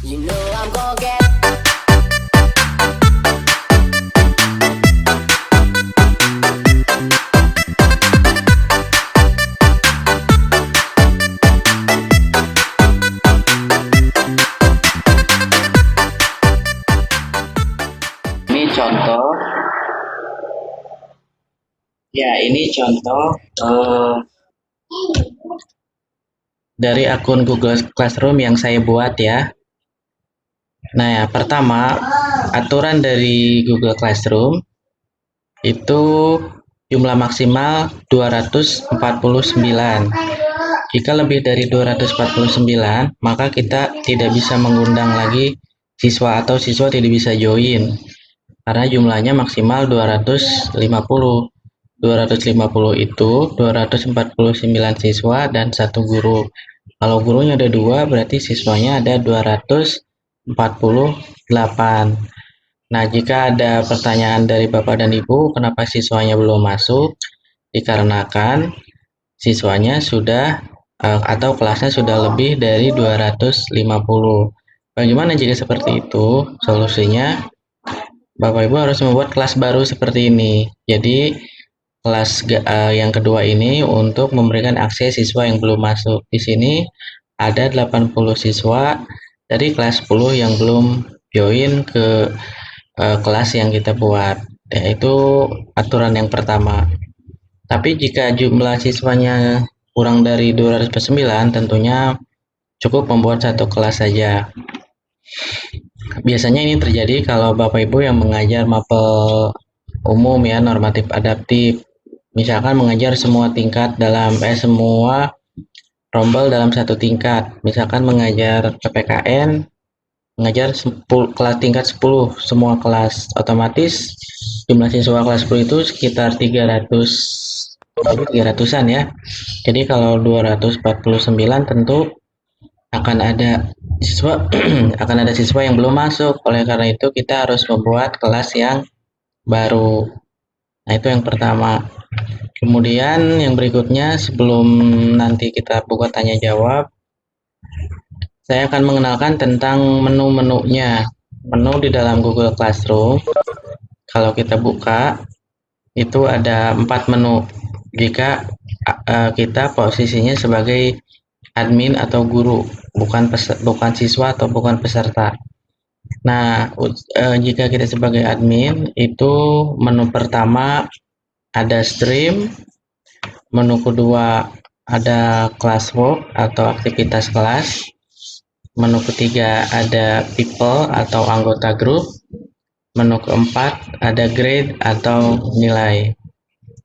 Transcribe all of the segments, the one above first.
You know I'm gonna get. Ini contoh, ya ini contoh dari akun Google Classroom yang saya buat ya. Nah ya, pertama aturan dari Google Classroom itu jumlah maksimal 249. Jika lebih dari 249, maka kita tidak bisa mengundang lagi siswa atau siswa tidak bisa join. Karena jumlahnya maksimal 250. 250 itu 249 siswa dan satu guru. Kalau gurunya ada dua, berarti siswanya ada 248. Nah, jika ada pertanyaan dari Bapak dan Ibu, kenapa siswanya belum masuk? Dikarenakan siswanya sudah atau kelasnya sudah lebih dari 250. Bagaimana jika seperti itu? Solusinya Bapak Ibu harus membuat kelas baru seperti ini. Jadi kelas yang kedua ini untuk memberikan akses siswa yang belum masuk. Di sini ada 80 siswa dari kelas 10 yang belum join ke kelas yang kita buat. Yaitu aturan yang pertama. Tapi jika jumlah siswanya kurang dari 209, tentunya cukup membuat satu kelas saja. Biasanya ini terjadi kalau Bapak Ibu yang mengajar mapel umum ya, normatif adaptif. Misalkan mengajar semua tingkat semua rombel dalam satu tingkat. Misalkan mengajar PPKN, mengajar 10, kelas tingkat 10, semua kelas. Otomatis jumlah siswa kelas 10 itu sekitar 300-an ya. Jadi kalau 249 tentu akan ada siswa akan ada siswa yang belum masuk. Oleh karena itu kita harus membuat kelas yang baru. Nah, itu yang pertama. Kemudian yang berikutnya sebelum nanti kita buka tanya jawab, saya akan mengenalkan tentang menu-menunya. Menu di dalam Google Classroom, kalau kita buka, itu ada 4 menu. Jika kita posisinya sebagai admin atau guru, bukan siswa atau bukan peserta. Nah, jika kita sebagai admin, itu menu pertama ada stream, menu kedua ada classwork atau aktivitas kelas, menu ketiga ada people atau anggota grup, menu keempat ada grade atau nilai.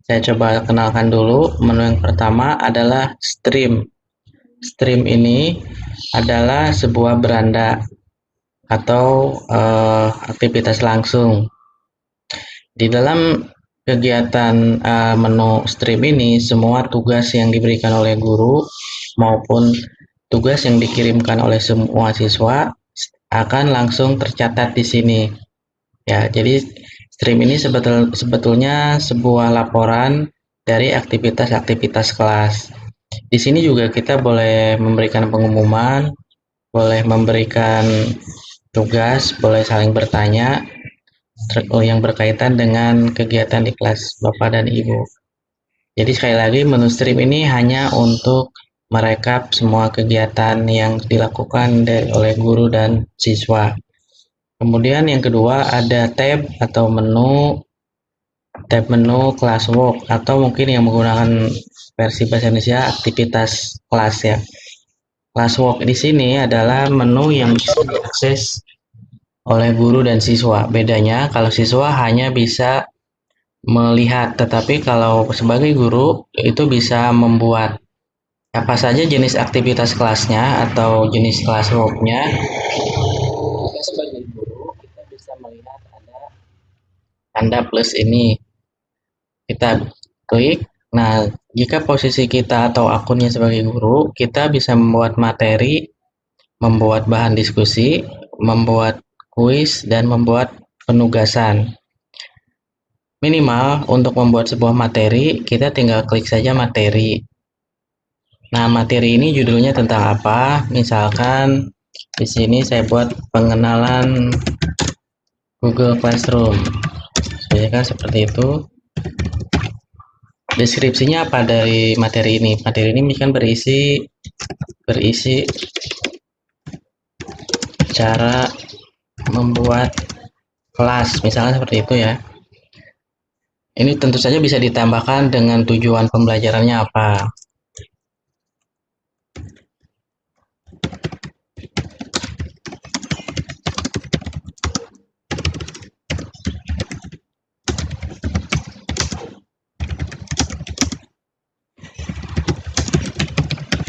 Saya coba kenalkan dulu. Menu yang pertama adalah stream. Stream ini adalah sebuah beranda atau aktivitas langsung. Di dalam kegiatan menu stream ini, semua tugas yang diberikan oleh guru maupun tugas yang dikirimkan oleh semua siswa akan langsung tercatat di sini. Ya, jadi stream ini sebetulnya sebuah laporan dari aktivitas-aktivitas kelas. Di sini juga kita boleh memberikan pengumuman, boleh memberikan tugas, boleh saling bertanya yang berkaitan dengan kegiatan di kelas Bapak dan Ibu. Jadi sekali lagi menu stream ini hanya untuk merekap semua kegiatan yang dilakukan oleh guru dan siswa. Kemudian yang kedua ada tab menu classwork atau mungkin yang menggunakan versi bahasa Indonesia aktivitas kelas ya. Classwork di sini adalah menu yang bisa diakses oleh guru dan siswa. Bedanya kalau siswa hanya bisa melihat, tetapi kalau sebagai guru itu bisa membuat apa saja jenis aktivitas kelasnya atau jenis classwork-nya. Kita sebagai guru kita bisa melihat ada tanda plus ini. Kita klik. Nah, jika posisi kita atau akunnya sebagai guru, kita bisa membuat materi, membuat bahan diskusi, membuat kuis, dan membuat penugasan. Minimal untuk membuat sebuah materi, kita tinggal klik saja materi. Nah, materi ini judulnya tentang apa? Misalkan Di sini saya buat pengenalan Google Classroom. Sebenarnya seperti itu. Deskripsinya apa dari materi ini? Materi ini kan berisi cara membuat kelas, misalnya seperti itu ya. Ini tentu saja bisa ditambahkan dengan tujuan pembelajarannya apa.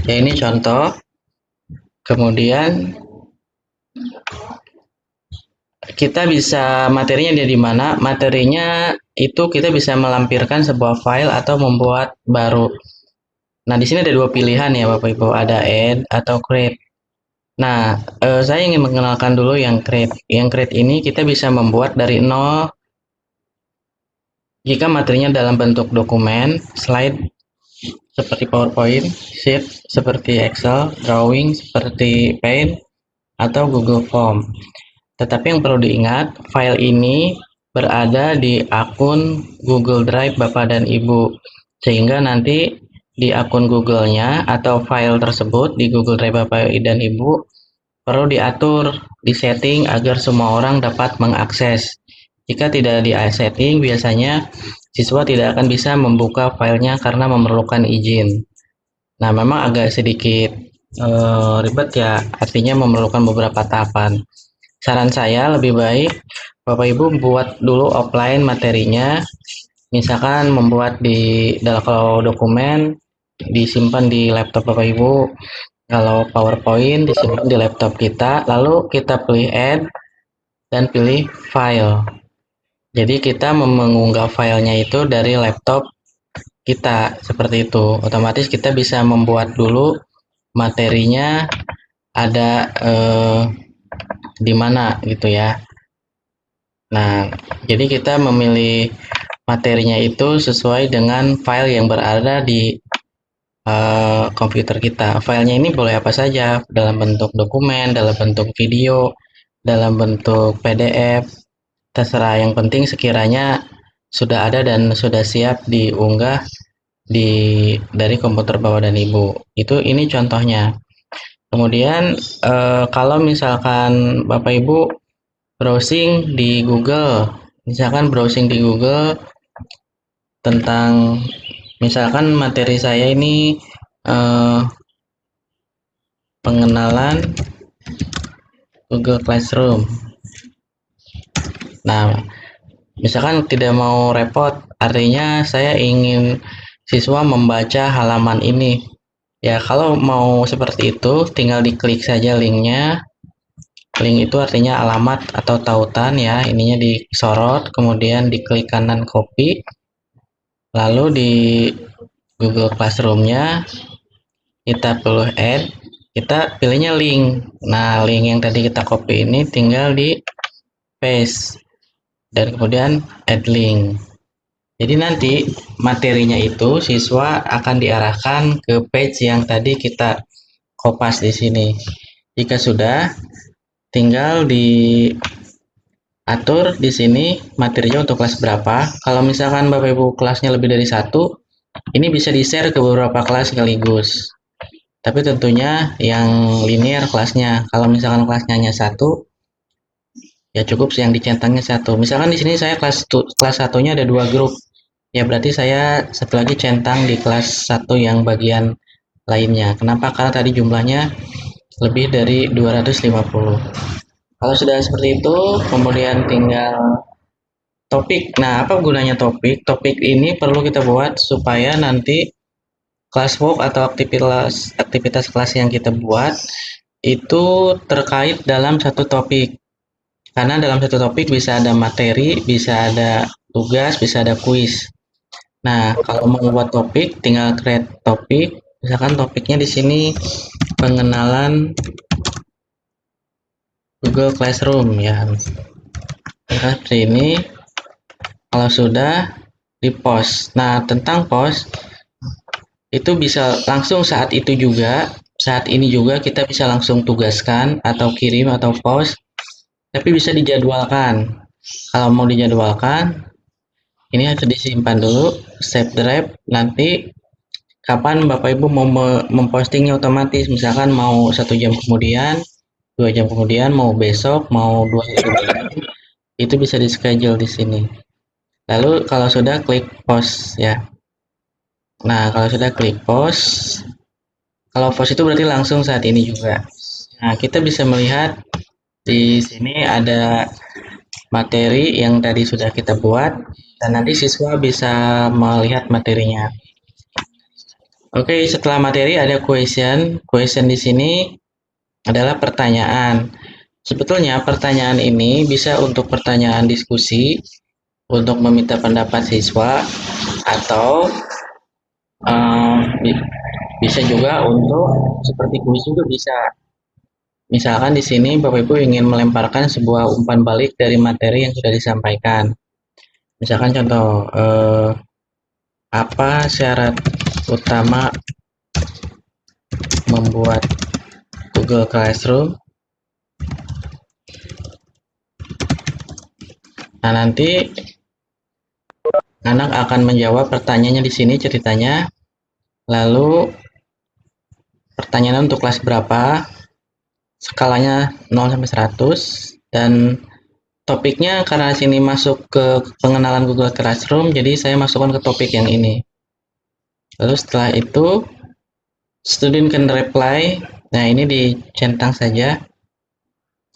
Ya, ini contoh. Kemudian kita bisa materinya ada di mana? Materinya itu kita bisa melampirkan sebuah file atau membuat baru. Nah, di sini ada dua pilihan ya Bapak Ibu, ada add atau create. Nah, saya ingin mengenalkan dulu yang create. Yang create ini kita bisa membuat dari nol jika materinya dalam bentuk dokumen, slide seperti PowerPoint, sheet seperti Excel, drawing seperti Paint, atau Google Form. Tetapi yang perlu diingat, file ini berada di akun Google Drive Bapak dan Ibu. Sehingga nanti di akun Google-nya atau file tersebut di Google Drive Bapak dan Ibu perlu diatur, disetting agar semua orang dapat mengakses. Jika tidak di-setting, biasanya siswa tidak akan bisa membuka filenya karena memerlukan izin. Nah, memang agak sedikit ribet ya, artinya memerlukan beberapa tahapan. Saran saya lebih baik Bapak Ibu buat dulu offline materinya, misalkan membuat di dalam kalau dokumen disimpan di laptop Bapak Ibu, kalau PowerPoint disimpan di laptop kita, lalu kita pilih add dan pilih file. Jadi kita mengunggah filenya itu dari laptop kita seperti itu. Otomatis kita bisa membuat dulu materinya ada di mana gitu ya. Nah, jadi kita memilih materinya itu sesuai dengan file yang berada di komputer kita. Filenya ini boleh apa saja, dalam bentuk dokumen, dalam bentuk video, dalam bentuk PDF, terserah. Yang penting sekiranya sudah ada dan sudah siap diunggah dari komputer Bapak dan Ibu. Ini contohnya. Kemudian kalau misalkan Bapak Ibu browsing di Google, misalkan browsing di Google tentang misalkan materi saya ini pengenalan Google Classroom. Nah, misalkan tidak mau repot, artinya saya ingin siswa membaca halaman ini. Ya, kalau mau seperti itu, tinggal diklik saja linknya. Link itu artinya alamat atau tautan ya, ininya disorot, kemudian diklik kanan copy, lalu di Google Classroom-nya kita pilih add, kita pilihnya link. Nah, link yang tadi kita copy ini tinggal di paste dan kemudian add link. Jadi nanti materinya itu siswa akan diarahkan ke page yang tadi kita kopas di sini. Jika sudah, tinggal diatur di sini materinya untuk kelas berapa. Kalau misalkan Bapak Ibu kelasnya lebih dari satu, ini bisa di-share ke beberapa kelas sekaligus. Tapi tentunya yang linear kelasnya. Kalau misalkan kelasnya hanya satu, ya cukup yang dicentangnya satu. Misalkan di sini saya kelas satunya ada 2 grup. Ya berarti saya satu lagi centang di kelas 1 yang bagian lainnya. Kenapa? Karena tadi jumlahnya lebih dari 250. Kalau sudah seperti itu, kemudian tinggal topik. Nah, apa gunanya topik? Topik ini perlu kita buat supaya nanti classwork atau aktivitas kelas yang kita buat itu terkait dalam satu topik. Karena dalam satu topik bisa ada materi, bisa ada tugas, bisa ada kuis. Nah, kalau mau buat topik, tinggal create topik. Misalkan topiknya di sini pengenalan Google Classroom ya. Seperti ini. Kalau sudah di post. Nah, tentang post itu bisa langsung saat itu juga Saat ini juga kita bisa langsung tugaskan atau kirim atau post, tapi bisa dijadwalkan. Kalau mau dijadwalkan, ini harus disimpan dulu, save draft, nanti kapan Bapak Ibu mau mempostingnya otomatis, misalkan mau 1 jam kemudian, 2 jam kemudian, mau besok, mau 2 hari kemudian, itu bisa di schedule di sini. Lalu kalau sudah klik post ya. Nah, kalau sudah klik post, kalau post itu berarti langsung saat ini juga. Nah, kita bisa melihat di sini ada materi yang tadi sudah kita buat dan nanti siswa bisa melihat materinya. Oke, setelah materi ada question. Question di sini adalah pertanyaan. Sebetulnya pertanyaan ini bisa untuk pertanyaan diskusi, untuk meminta pendapat siswa, atau eh, bisa juga untuk seperti kuis juga bisa. Misalkan di sini Bapak Ibu ingin melemparkan sebuah umpan balik dari materi yang sudah disampaikan. Misalkan contoh, apa syarat utama membuat Google Classroom? Nah, nanti anak akan menjawab pertanyaannya di sini ceritanya. Lalu pertanyaan untuk kelas berapa? Skalanya 0 sampai 100 dan topiknya karena sini masuk ke pengenalan Google Classroom, jadi saya masukkan ke topik yang ini. Lalu setelah itu student can reply. Nah, ini dicentang saja.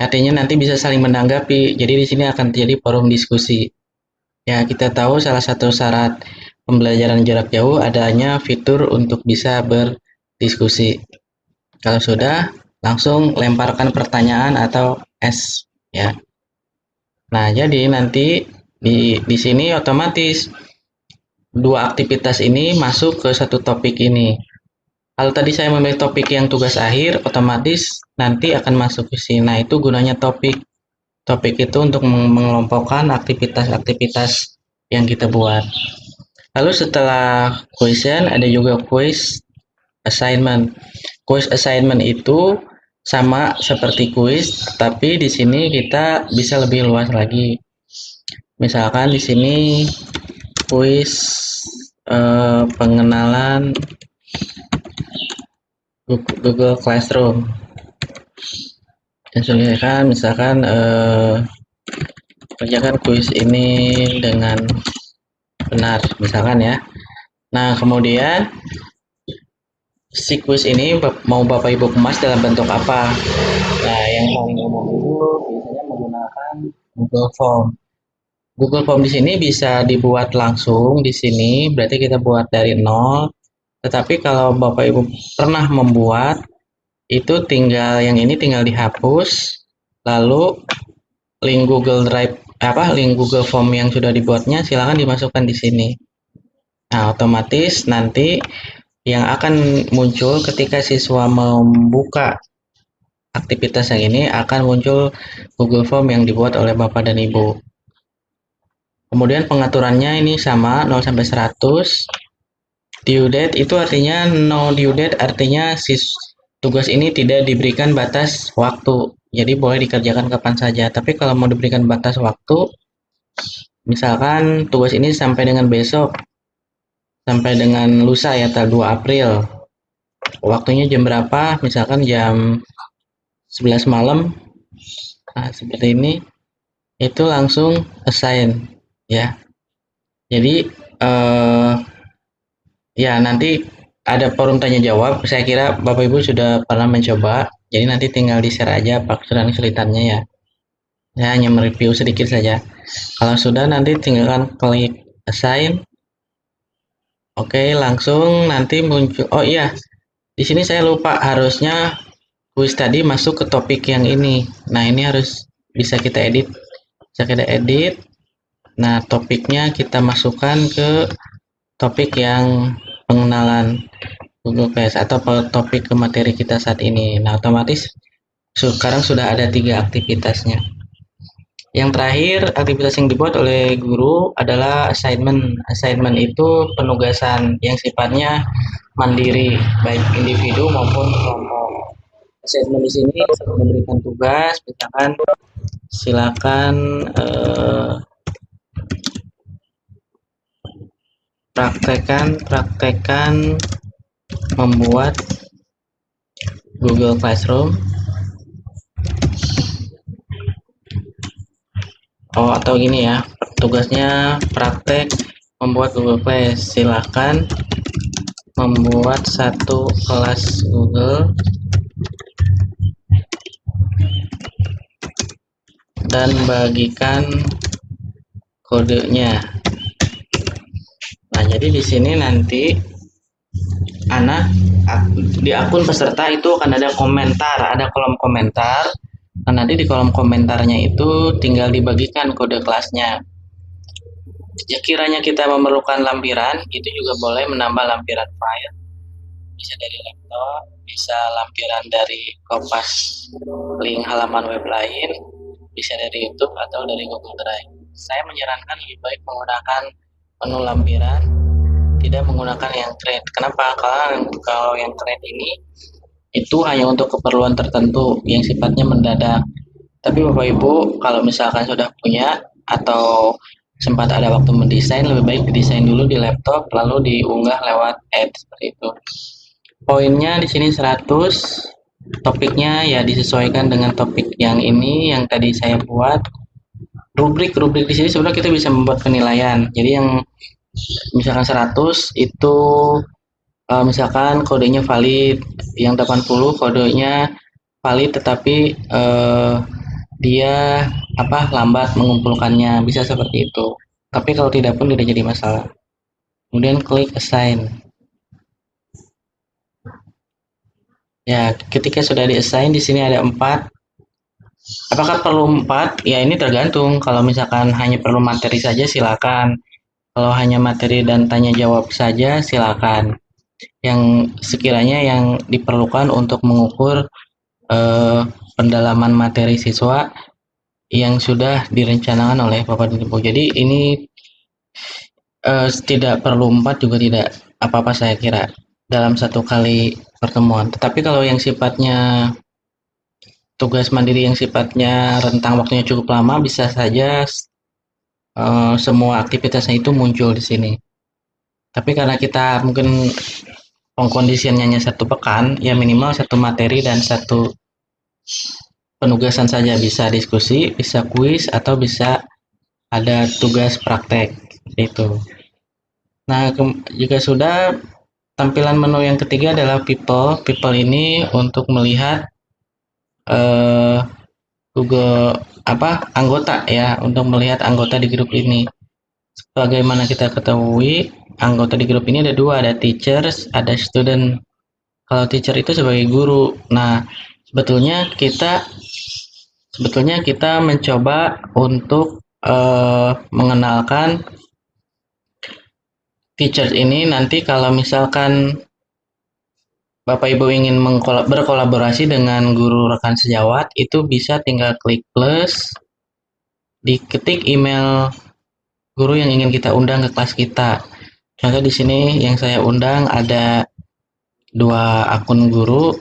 Artinya nanti bisa saling menanggapi. Jadi di sini akan terjadi forum diskusi. Ya, kita tahu salah satu syarat pembelajaran jarak jauh adanya fitur untuk bisa berdiskusi. Kalau sudah, langsung lemparkan pertanyaan atau S ya. Nah, jadi nanti di sini otomatis dua aktivitas ini masuk ke satu topik ini. Kalau tadi saya memilih topik yang tugas akhir, otomatis nanti akan masuk ke sini. Nah, itu gunanya topik. Topik itu untuk mengelompokkan aktivitas-aktivitas yang kita buat. Lalu setelah question ada juga quiz assignment. Quiz assignment itu sama seperti quiz, tapi di sini kita bisa lebih luas lagi. Misalkan di sini quiz pengenalan Google Classroom. Dan misalkan kerjakan kuis ini dengan benar, misalkan ya. Nah, kemudian si kuis ini mau Bapak Ibu kemas dalam bentuk apa? Nah, yang paling umum itu biasanya menggunakan Google Form. Google Form di sini bisa dibuat langsung di sini, berarti kita buat dari nol. Tetapi kalau Bapak Ibu pernah membuat, itu tinggal yang ini tinggal dihapus, lalu link Google Drive link Google Form yang sudah dibuatnya silakan dimasukkan di sini. Nah, otomatis nanti yang akan muncul ketika siswa membuka aktivitas yang ini akan muncul Google Form yang dibuat oleh Bapak dan Ibu. Kemudian pengaturannya ini sama 0 sampai 100. Due date itu artinya no due date artinya tugas ini tidak diberikan batas waktu. Jadi boleh dikerjakan kapan saja. Tapi kalau mau diberikan batas waktu, misalkan tugas ini sampai dengan besok, sampai dengan lusa ya, tanggal 2 April. Waktunya jam berapa? Misalkan jam 11 malam. Nah, seperti ini. Itu langsung assign ya. Jadi ya nanti ada forum tanya jawab. Saya kira Bapak Ibu sudah pernah mencoba. Jadi nanti tinggal di-share aja kesulitan-kesulitannya ya. Saya hanya mereview sedikit saja. Kalau sudah nanti tinggalkan klik assign. Oke, langsung nanti muncul. Oh iya, di sini saya lupa harusnya kuis tadi masuk ke topik yang ini. Nah, ini harus bisa kita edit. Bisa kita edit. Nah, topiknya kita masukkan ke topik yang pengenalan Google Class atau topik ke materi kita saat ini. Nah, otomatis sekarang sudah ada 3 aktivitasnya. Yang terakhir, aktivitas yang dibuat oleh guru adalah assignment. Assignment itu penugasan yang sifatnya mandiri, baik individu maupun kelompok. Assignment di sini memberikan tugas, misalkan silakan praktekkan membuat Google Classroom. Oh, atau gini ya, tugasnya praktek membuat Google Class. Silakan membuat satu kelas Google dan bagikan kodenya. Nah, jadi di sini nanti anak di akun peserta itu akan ada komentar, ada kolom komentar. Nah, nanti di kolom komentarnya itu tinggal dibagikan kode kelasnya. Ya, kiranya kita memerlukan lampiran, itu juga boleh menambah lampiran file. Bisa dari laptop, bisa lampiran dari Kompas, link halaman web lain, bisa dari YouTube atau dari Google Drive. Saya menyarankan lebih baik menggunakan menu lampiran, tidak menggunakan yang thread. Kenapa? Karena kalau yang thread ini itu hanya untuk keperluan tertentu yang sifatnya mendadak. Tapi Bapak Ibu, kalau misalkan sudah punya atau sempat ada waktu mendesain, lebih baik didesain dulu di laptop lalu diunggah lewat add seperti itu. Poinnya di sini 100, topiknya ya disesuaikan dengan topik yang ini yang tadi saya buat. Rubrik di sini sebenarnya kita bisa membuat penilaian. Jadi yang misalkan 100 itu misalkan kodenya valid, yang 80 kodenya valid tetapi dia lambat mengumpulkannya, bisa seperti itu. Tapi kalau tidak pun tidak jadi masalah. Kemudian klik assign. Ya, ketika sudah di assign di sini ada 4. Apakah perlu 4? Ya, ini tergantung. Kalau misalkan hanya perlu materi saja silakan. Kalau hanya materi dan tanya jawab saja silakan. Yang sekiranya yang diperlukan untuk mengukur eh, pendalaman materi siswa yang sudah direncanakan oleh Bapak dan Ibu. Jadi ini tidak perlu 4 juga tidak apa-apa saya kira dalam satu kali pertemuan. Tetapi kalau yang sifatnya tugas mandiri yang sifatnya rentang waktunya cukup lama bisa saja semua aktivitasnya itu muncul di sini. Tapi karena kita mungkin pengkondisiannya hanya 1 pekan, ya minimal 1 materi dan 1 penugasan saja, bisa diskusi, bisa kuis, atau bisa ada tugas praktek itu. Nah, jika sudah, tampilan menu yang ketiga adalah people. People ini untuk melihat eh, Google anggota ya, untuk melihat anggota di grup ini. Bagaimana kita ketahui anggota di grup ini ada 2, ada teachers, ada student. Kalau teacher itu sebagai guru. Nah, sebetulnya kita mencoba untuk mengenalkan teacher ini nanti kalau misalkan Bapak Ibu ingin berkolaborasi dengan guru rekan sejawat, itu bisa tinggal klik plus, diketik email guru yang ingin kita undang ke kelas kita. Contoh di sini yang saya undang ada 2 akun guru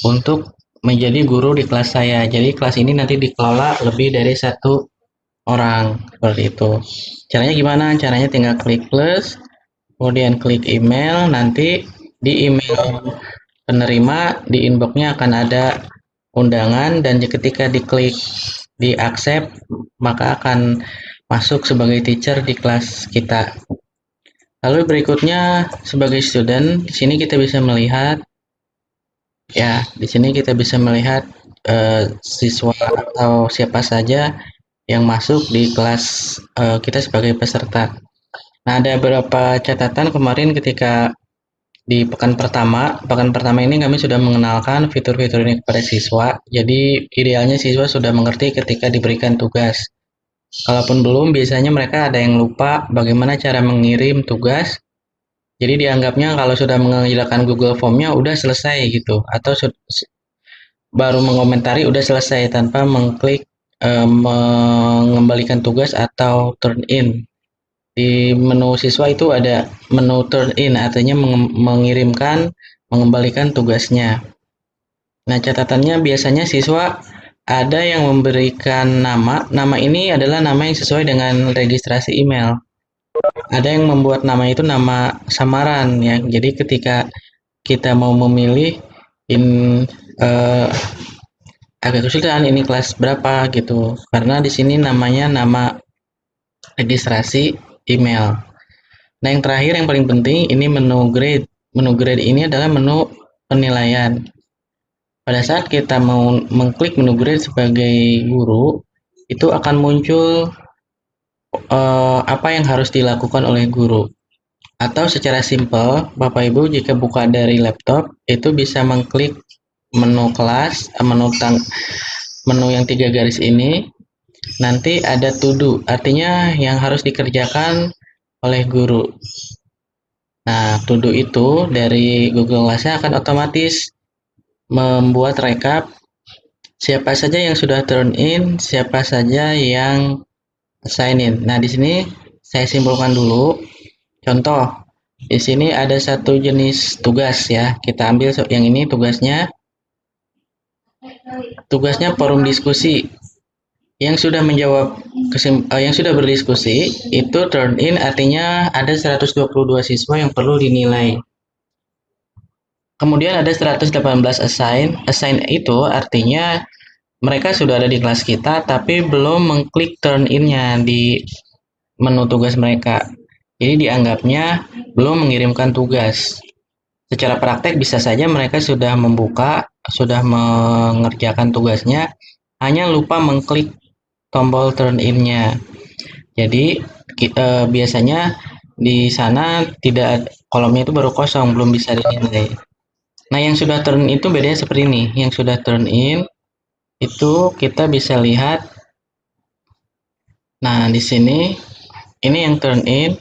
untuk menjadi guru di kelas saya. Jadi kelas ini nanti dikelola lebih dari 1 orang seperti itu. Caranya gimana? Caranya tinggal klik plus, kemudian klik email, nanti di email penerima di inboxnya akan ada undangan dan ketika diklik di accept maka akan masuk sebagai teacher di kelas kita. Lalu berikutnya sebagai student, di sini kita bisa melihat ya, di sini kita bisa melihat siswa atau siapa saja yang masuk di kelas kita sebagai peserta. Nah, ada beberapa catatan kemarin ketika di pekan pertama ini kami sudah mengenalkan fitur-fitur ini kepada siswa. Jadi idealnya siswa sudah mengerti ketika diberikan tugas. Kalaupun belum, biasanya mereka ada yang lupa bagaimana cara mengirim tugas. Jadi dianggapnya kalau sudah mengerjakan Google Form-nya udah selesai gitu, atau baru mengomentari udah selesai tanpa mengklik mengembalikan tugas atau turn in. Di menu siswa itu ada menu turn in, artinya mengirimkan, mengembalikan tugasnya. Nah, catatannya biasanya siswa ada yang memberikan nama ini adalah nama yang sesuai dengan registrasi email. Ada yang membuat nama itu nama samaran ya. Jadi ketika kita mau memilih in eh, agak kesulitan ini kelas berapa gitu. Karena di sini namanya nama registrasi email. Nah, yang terakhir yang paling penting ini menu grade. Menu grade ini adalah menu penilaian. Pada saat kita mau mengklik menu grade sebagai guru, itu akan muncul apa yang harus dilakukan oleh guru. Atau secara simpel, Bapak Ibu jika buka dari laptop, itu bisa mengklik menu kelas, menu yang 3 garis ini, nanti ada to do, artinya yang harus dikerjakan oleh guru. Nah, to do itu dari Google Classnya akan otomatis membuat rekap siapa saja yang sudah turn in, siapa saja yang sign in. Nah, di sini saya simpulkan dulu. Contoh, di sini ada satu jenis tugas ya. Kita ambil yang ini tugasnya. Tugasnya forum diskusi. Yang sudah menjawab yang sudah berdiskusi itu turn in, artinya ada 122 siswa yang perlu dinilai. Kemudian ada 118 assign. Assign itu artinya mereka sudah ada di kelas kita tapi belum mengklik turn in-nya di menu tugas mereka. Jadi dianggapnya belum mengirimkan tugas. Secara praktek bisa saja mereka sudah membuka, sudah mengerjakan tugasnya, hanya lupa mengklik tombol turn in-nya. Jadi biasanya di sana tidak, kolomnya itu baru kosong, belum bisa dinilai. Nah, yang sudah turn in itu bedanya seperti ini. Yang sudah turn in itu kita bisa lihat. Nah, di sini ini yang turn in.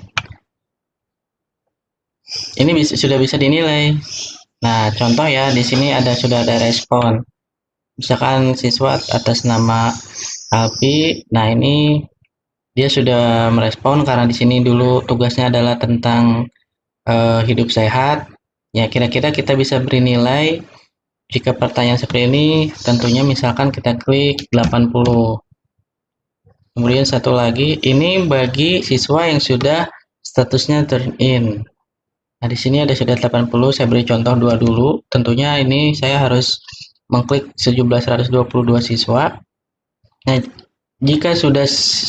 Ini sudah bisa dinilai. Nah, contoh ya, di sini sudah ada respon. Misalkan siswa atas nama Alfi. Nah, ini dia sudah merespon karena di sini dulu tugasnya adalah tentang hidup sehat. Ya, kira-kira kita bisa beri nilai jika pertanyaan seperti ini, tentunya misalkan kita klik 80. Kemudian satu lagi, ini bagi siswa yang sudah statusnya turn in. Nah, di sini ada sudah 80, saya beri contoh 2 dulu. Tentunya ini saya harus mengklik sejumlah 122 siswa. Nah, jika sudah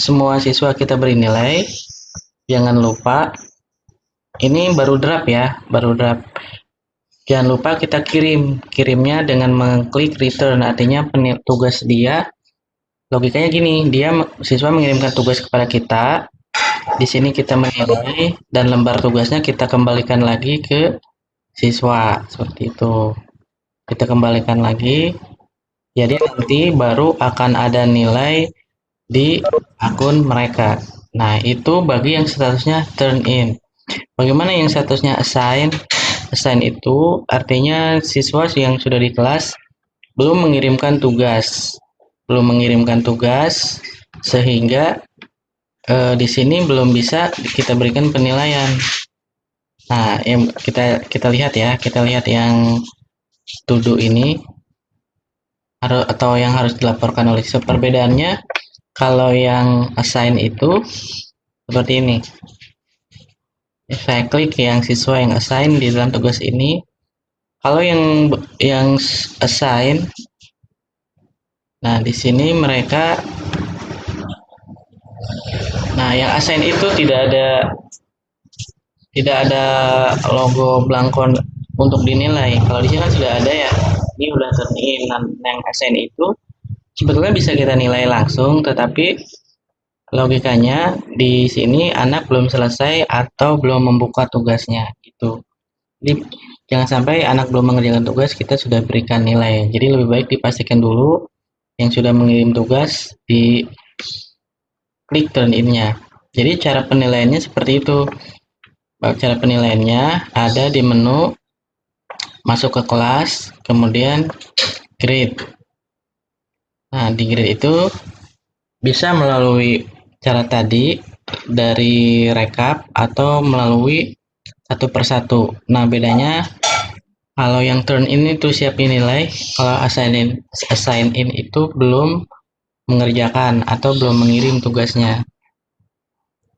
semua siswa kita beri nilai, jangan lupa ini baru draft ya, baru draft. Jangan lupa kita kirimnya dengan mengklik return, artinya tugas dia. Logikanya gini, siswa mengirimkan tugas kepada kita. Di sini kita menilai dan lembar tugasnya kita kembalikan lagi ke siswa seperti itu. Kita kembalikan lagi. Jadi nanti baru akan ada nilai di akun mereka. Nah, itu bagi yang statusnya turn in. Bagaimana yang statusnya assign? Assign itu artinya siswa yang sudah di kelas belum mengirimkan tugas. Belum mengirimkan tugas sehingga di sini belum bisa kita berikan penilaian. Nah, yang kita lihat ya, kita lihat yang to do ini atau yang harus dilaporkan oleh siswa. Perbedaannya kalau yang assign itu seperti ini. Saya klik yang siswa yang assign di dalam tugas ini. Kalau yang assign, nah di sini mereka, nah yang assign itu tidak ada logo belangkon untuk dinilai. Kalau di sini kan sudah ada ya. Ini udah turn in. Nah, yang assign itu sebetulnya bisa kita nilai langsung, tetapi logikanya di sini anak belum selesai atau belum membuka tugasnya gitu. Jadi jangan sampai anak belum mengerjakan tugas kita sudah berikan nilai. Jadi lebih baik dipastikan dulu yang sudah mengirim tugas di klik turn in-nya. Jadi cara penilaiannya seperti itu. Cara penilaiannya ada di menu masuk ke kelas, kemudian grade. Nah, di grade itu Bisa melalui cara tadi dari rekap atau melalui satu persatu. Nah, bedanya kalau yang turn in itu siapin nilai, kalau assign in itu belum mengerjakan atau belum mengirim tugasnya.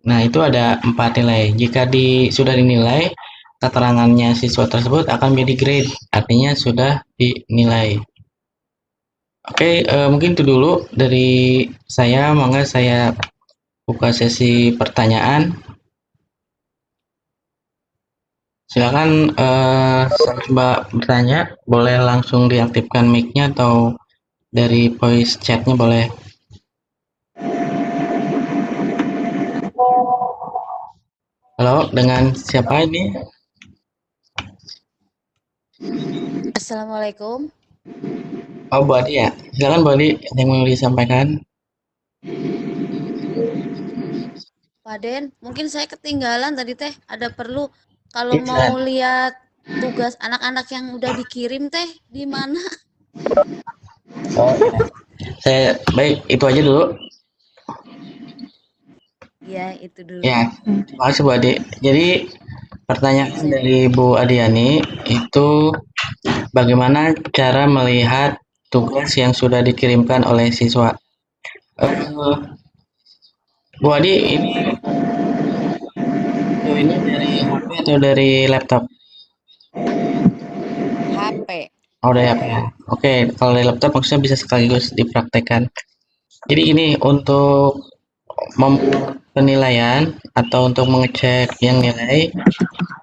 Nah, itu ada 4 nilai. Jika sudah dinilai, keterangannya siswa tersebut akan menjadi grade, artinya sudah dinilai. Oke, mungkin itu dulu dari saya. Mangga saya buka sesi pertanyaan. Silakan saya coba bertanya. Boleh langsung diaktifkan mic-nya atau dari voice chat-nya boleh. Halo, dengan siapa ini? Assalamualaikum, Oh, Bu Adi ya. Silakan Bu Adi, yang mau disampaikan. Pak Den. Mungkin saya ketinggalan tadi teh. Ada perlu kalau mau Iya. lihat tugas anak-anak yang udah dikirim teh di mana? Oh, iya. Saya baik, itu aja dulu. Ya, itu dulu. Ya, terima kasih Bu Adi. Jadi pertanyaan Saya dari Bu Adiani itu bagaimana cara melihat tugas yang sudah dikirimkan oleh siswa? Eh, Bu Adi ini joinnya dari HP atau dari laptop? HP. Oh, dari HP ya. Oke, kalau dari laptop maksudnya bisa sekaligus dipraktekkan. Jadi ini untuk membuat penilaian atau untuk mengecek yang nilai,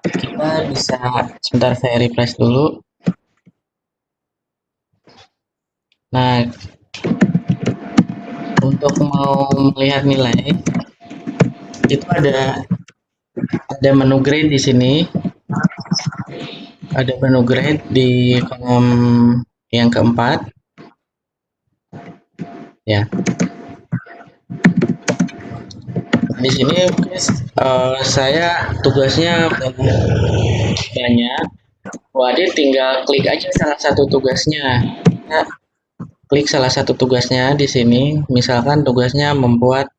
kita bisa sebentar saya refresh dulu. Nah, untuk mau melihat nilai itu ada menu grade di sini, ada menu grade di kolom yang keempat, ya. Di sini saya tugasnya banyak. Wadir tinggal klik aja salah satu tugasnya. Kita klik salah satu tugasnya di sini. Misalkan tugasnya membuat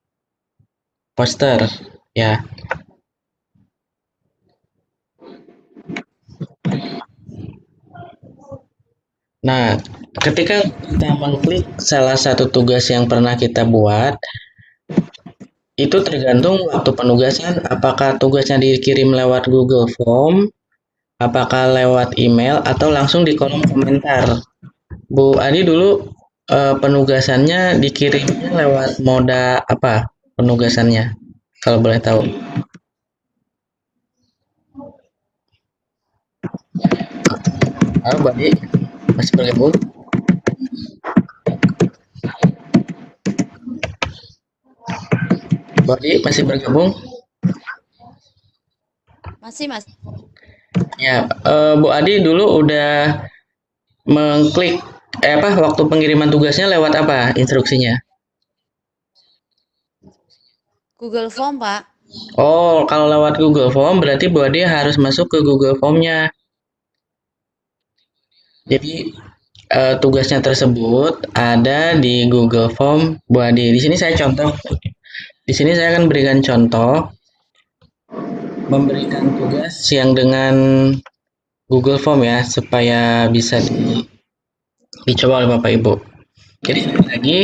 poster, ya. Nah, ketika kita mengklik salah satu tugas yang pernah kita buat, itu tergantung waktu penugasan, apakah tugasnya dikirim lewat Google Form, apakah lewat email, atau langsung di kolom komentar. Bu Adi dulu penugasannya dikirimnya lewat moda apa penugasannya? Kalau boleh tahu. Halo, Bu Adi, masih bergabung? Bu Adi masih bergabung? Masih, Mas. Ya, Bu Adi dulu udah mengklik waktu pengiriman tugasnya lewat apa instruksinya? Google Form, Pak. Oh, kalau lewat Google Form berarti Bu Adi harus masuk ke Google Form-nya. Jadi tugasnya tersebut ada di Google Form Bu Adi. Di sini saya contoh. Di sini saya akan berikan contoh memberikan tugas yang dengan Google Form ya supaya bisa dicoba oleh Bapak Ibu. Jadi sekali lagi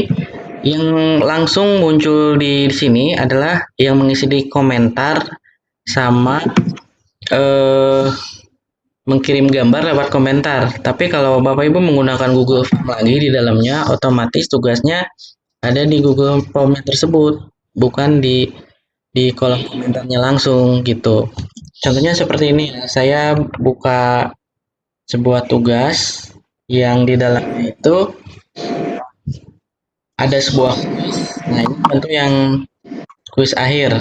yang langsung muncul di sini adalah yang mengisi di komentar sama eh, mengirim gambar lewat komentar. Tapi kalau Bapak Ibu menggunakan Google Form lagi di dalamnya, otomatis tugasnya ada di Google Form tersebut, bukan di kolom komentarnya langsung gitu. Contohnya seperti ini ya, saya buka sebuah tugas yang di dalamnya itu ada sebuah kuis. Nah, ini tentu yang kuis akhir.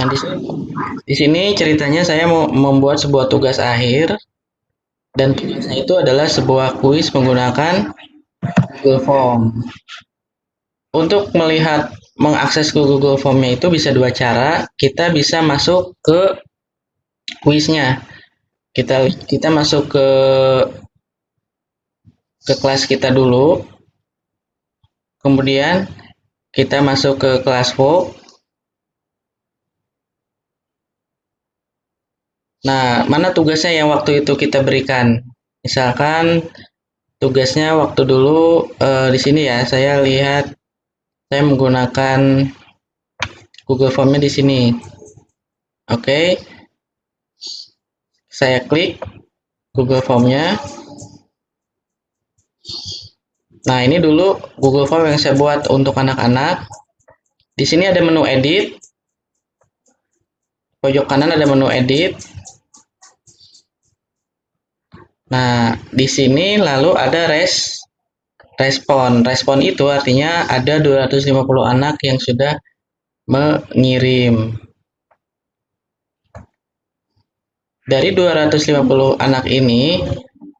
Nah, di sini ceritanya saya mau membuat sebuah tugas akhir dan tugasnya itu adalah sebuah kuis menggunakan Google Form. Untuk melihat mengakses ke Google Form-nya itu bisa dua cara. Kita bisa masuk ke kuisnya. Kita masuk ke kelas kita dulu, kemudian kita masuk ke kelas Vo. Nah, mana tugasnya yang waktu itu kita berikan? Misalkan tugasnya waktu dulu di sini ya, saya lihat saya menggunakan Google Form-nya di sini. Oke, saya klik Google Form-nya. Nah, ini dulu Google Form yang saya buat untuk anak-anak. Di sini ada menu edit. Pojok kanan ada menu edit. Nah, di sini lalu ada respon. Respon itu artinya ada 250 anak yang sudah mengirim. Dari 250 anak ini,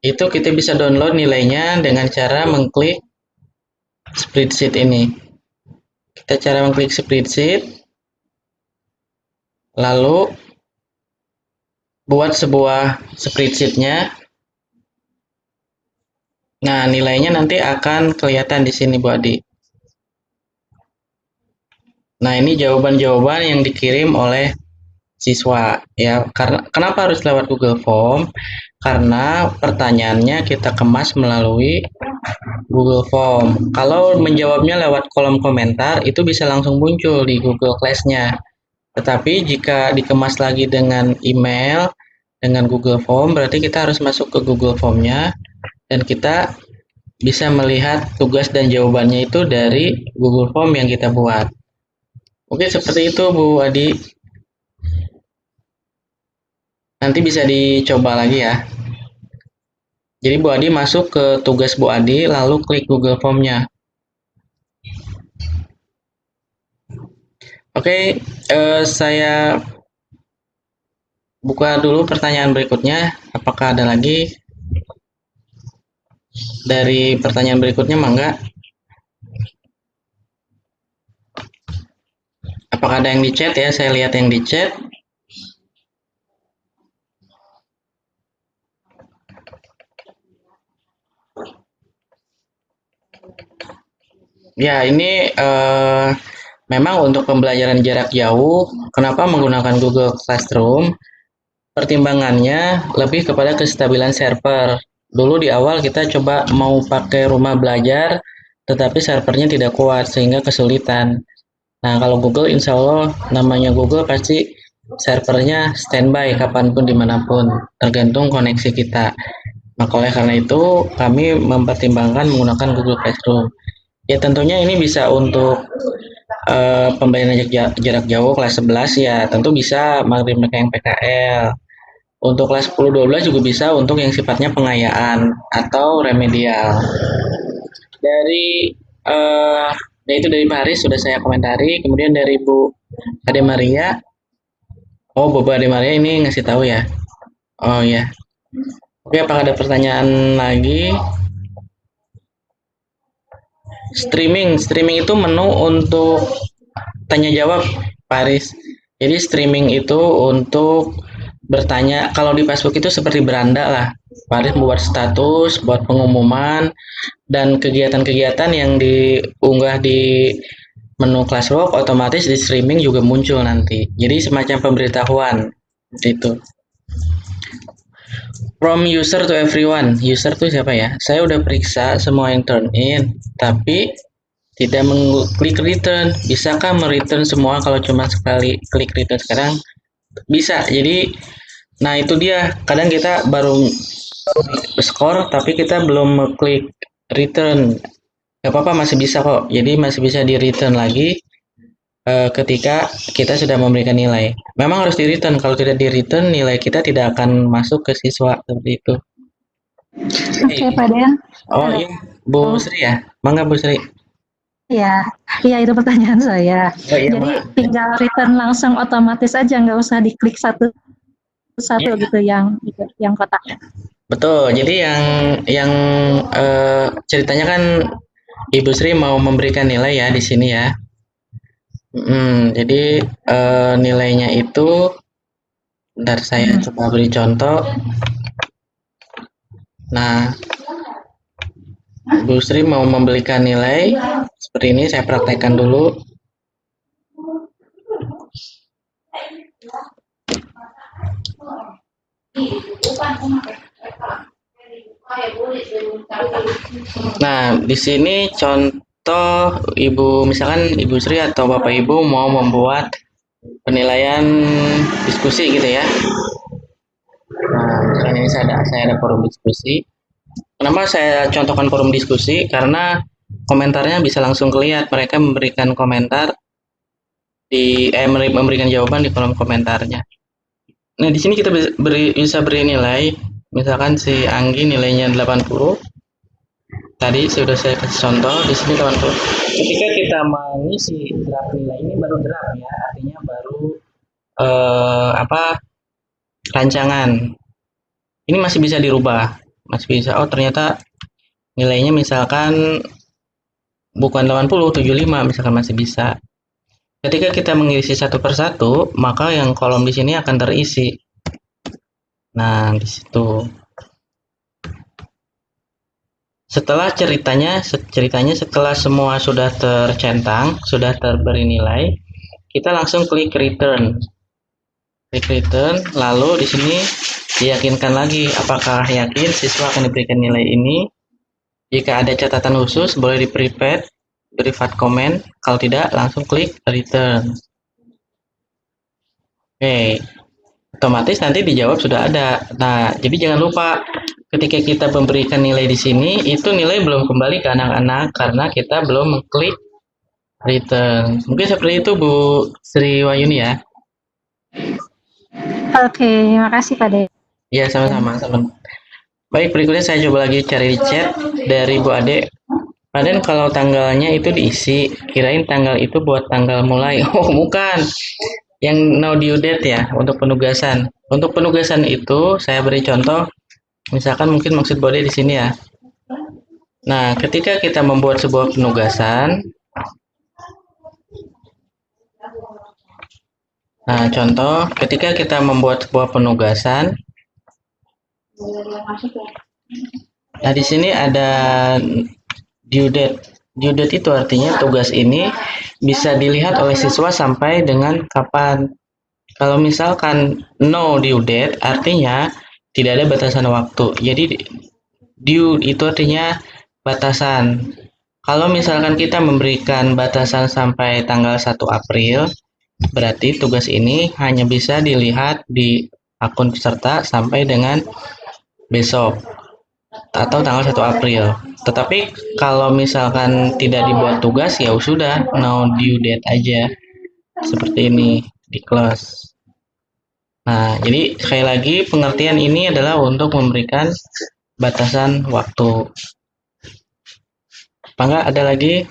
itu kita bisa download nilainya dengan cara mengklik spreadsheet ini. Kita cara mengklik spreadsheet, lalu buat sebuah spreadsheet-nya. Nah, nilainya nanti akan kelihatan di sini, Bu Adi. Nah, ini jawaban-jawaban yang dikirim oleh siswa ya. Karena kenapa harus lewat Google Form? Karena pertanyaannya kita kemas melalui Google Form. Kalau menjawabnya lewat kolom komentar itu bisa langsung muncul di Google Class-nya. Tetapi jika dikemas lagi dengan email dengan Google Form, berarti kita harus masuk ke Google Form-nya dan kita bisa melihat tugas dan jawabannya itu dari Google Form yang kita buat. Oke, seperti itu Bu Adi. Nanti bisa dicoba lagi ya. Jadi Bu Adi masuk ke tugas Bu Adi, lalu klik Google Form-nya. Oke, saya buka dulu pertanyaan berikutnya. Apakah ada lagi dari pertanyaan berikutnya, Mangga? Apakah ada yang di chat ya? Saya lihat yang di chat. Ya, ini memang untuk pembelajaran jarak jauh, kenapa menggunakan Google Classroom? Pertimbangannya lebih kepada kestabilan server. Dulu di awal kita coba mau pakai rumah belajar, tetapi servernya tidak kuat sehingga kesulitan. Nah, kalau Google, insya Allah namanya Google pasti servernya standby kapanpun dimanapun, tergantung koneksi kita. Maka oleh karena itu kami mempertimbangkan menggunakan Google Classroom. Ya tentunya ini bisa untuk pembelajaran jarak jauh kelas 11 ya tentu bisa mereka yang PKL. Untuk kelas 10-12 juga bisa untuk yang sifatnya pengayaan atau remedial. Dari itu dari Pak Haris sudah saya komentari. Kemudian dari Bu Ade Maria. Oh, Bu Ade Maria ini ngasih tahu ya. Oh ya. Oke, apakah ada pertanyaan lagi? Streaming itu menu untuk tanya jawab, Paris. Jadi streaming itu untuk bertanya. Kalau di Facebook itu seperti beranda lah. Paris membuat status, buat pengumuman, dan kegiatan-kegiatan yang diunggah di menu Classwork otomatis di streaming juga muncul nanti. Jadi semacam pemberitahuan itu. From user to everyone. User tuh siapa ya? Saya udah periksa semua yang turn in, tapi tidak mengklik return. Bisakah mereturn semua kalau cuma sekali klik return sekarang? Bisa. Jadi, nah itu dia. Kadang kita baru skor, tapi kita belum mengklik return. Gak apa-apa, masih bisa kok. Jadi masih bisa di return lagi ketika kita sudah memberikan nilai. Memang harus di return. Kalau tidak di return, nilai kita tidak akan masuk ke siswa seperti itu. Oke, Pak Den. Oh iya, Bu Sri ya? Mangga Bu Sri. Iya, iya itu pertanyaan saya. Oh iya, Jadi Mbak. tinggal return langsung otomatis aja, nggak usah diklik satu-satu Iya, gitu yang kotaknya. betul. Jadi yang ceritanya kan Ibu Sri mau memberikan nilai ya di sini ya. Jadi nilainya itu Bentar saya coba beri contoh. Nah, Bu Sri mau memberikan nilai seperti ini, saya praktekkan dulu. Nah, di sini contoh Ibu, misalkan Ibu Sri atau Bapak Ibu mau membuat penilaian diskusi gitu ya. Nah, misalkan ini saya ada forum diskusi. Kenapa saya contohkan forum diskusi? Karena komentarnya bisa langsung kelihatan, mereka memberikan komentar memberikan jawaban di kolom komentarnya. Nah, di sini kita bisa beri nilai. Misalkan si Anggi nilainya 80. Tadi sudah saya kasih contoh, di sini 80. Ketika kita mengisi draft nilai ini baru draft ya, artinya baru rancangan. Ini masih bisa dirubah. Masih bisa. Oh, ternyata nilainya misalkan bukan 80, 75 misalkan masih bisa. Ketika kita mengisi satu persatu, maka yang kolom di sini akan terisi. Nah, di situ. Setelah ceritanya setelah semua sudah tercentang, sudah terberi nilai, kita langsung klik return. Klik return, lalu di sini diyakinkan lagi apakah yakin siswa akan diberikan nilai ini. Jika ada catatan khusus, boleh di-private, private comment. Kalau tidak, langsung klik return. Oke, otomatis nanti dijawab sudah ada. Nah, jadi jangan lupa ketika kita memberikan nilai di sini, itu nilai belum kembali ke anak-anak karena kita belum mengklik return. Mungkin seperti itu Bu Sri Wayuni ya. Oke, makasih Pak Den. Ya, sama-sama. Baik, berikutnya saya coba lagi cari di chat dari Bu Ade. Pak Den, kalau tanggalnya itu diisi, kirain tanggal itu buat tanggal mulai. Oh, bukan. Yang now due date ya, untuk penugasan. Untuk penugasan itu, saya beri contoh, misalkan mungkin maksud Bu Ade di sini ya. Nah, ketika kita membuat sebuah penugasan, nah contoh ketika kita membuat sebuah penugasan, nah di sini ada due date. Due date itu artinya tugas ini bisa dilihat oleh siswa sampai dengan kapan. Kalau misalkan no due date, artinya tidak ada batasan waktu. Jadi due itu artinya batasan. Kalau misalkan kita memberikan batasan sampai tanggal 1 April, berarti tugas ini hanya bisa dilihat di akun peserta sampai dengan besok atau tanggal 1 April. Tetapi kalau misalkan tidak dibuat tugas, ya sudah, no due date aja. Seperti ini di kelas. Nah, jadi sekali lagi pengertian ini adalah untuk memberikan batasan waktu. Apa enggak ada lagi?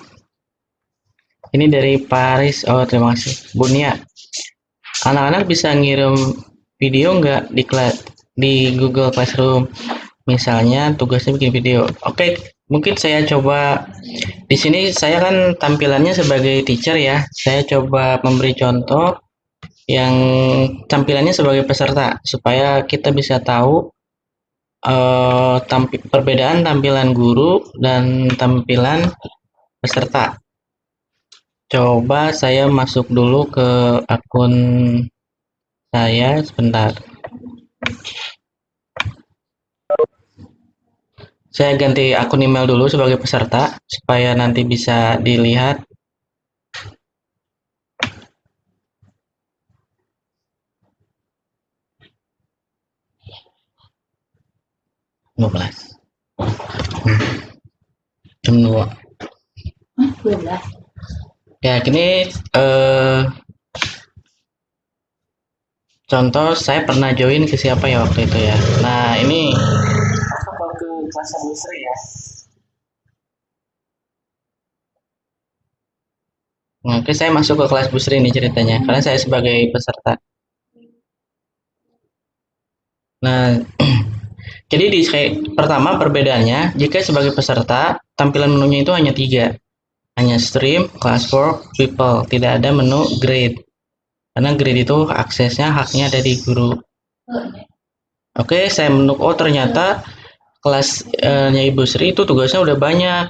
Ini dari Paris. Oh, terima kasih. Bunia. Anak-anak bisa ngirim video nggak di Google Classroom? Misalnya tugasnya bikin video. Oke, mungkin saya coba di sini saya kan tampilannya sebagai teacher ya. Saya coba memberi contoh yang tampilannya sebagai peserta supaya kita bisa tahu perbedaan tampilan guru dan tampilan peserta. Coba saya masuk dulu ke akun saya sebentar. Saya ganti akun email dulu sebagai peserta supaya nanti bisa dilihat. Jam 2. Ya, ini contoh saya pernah join ke siapa ya waktu itu ya. Nah, ini ke kelas Bu Sri ya. Nah, oke, saya masuk ke kelas Bu Sri ini ceritanya, karena saya sebagai peserta. Nah, jadi pertama perbedaannya, jika sebagai peserta, tampilan menunya itu hanya 3. Hanya stream, classwork, people. Tidak ada menu grade. Karena grade itu aksesnya, haknya ada di guru. Oke, saya menuk. Oh, ternyata kelasnya Ibu Sri itu tugasnya udah banyak.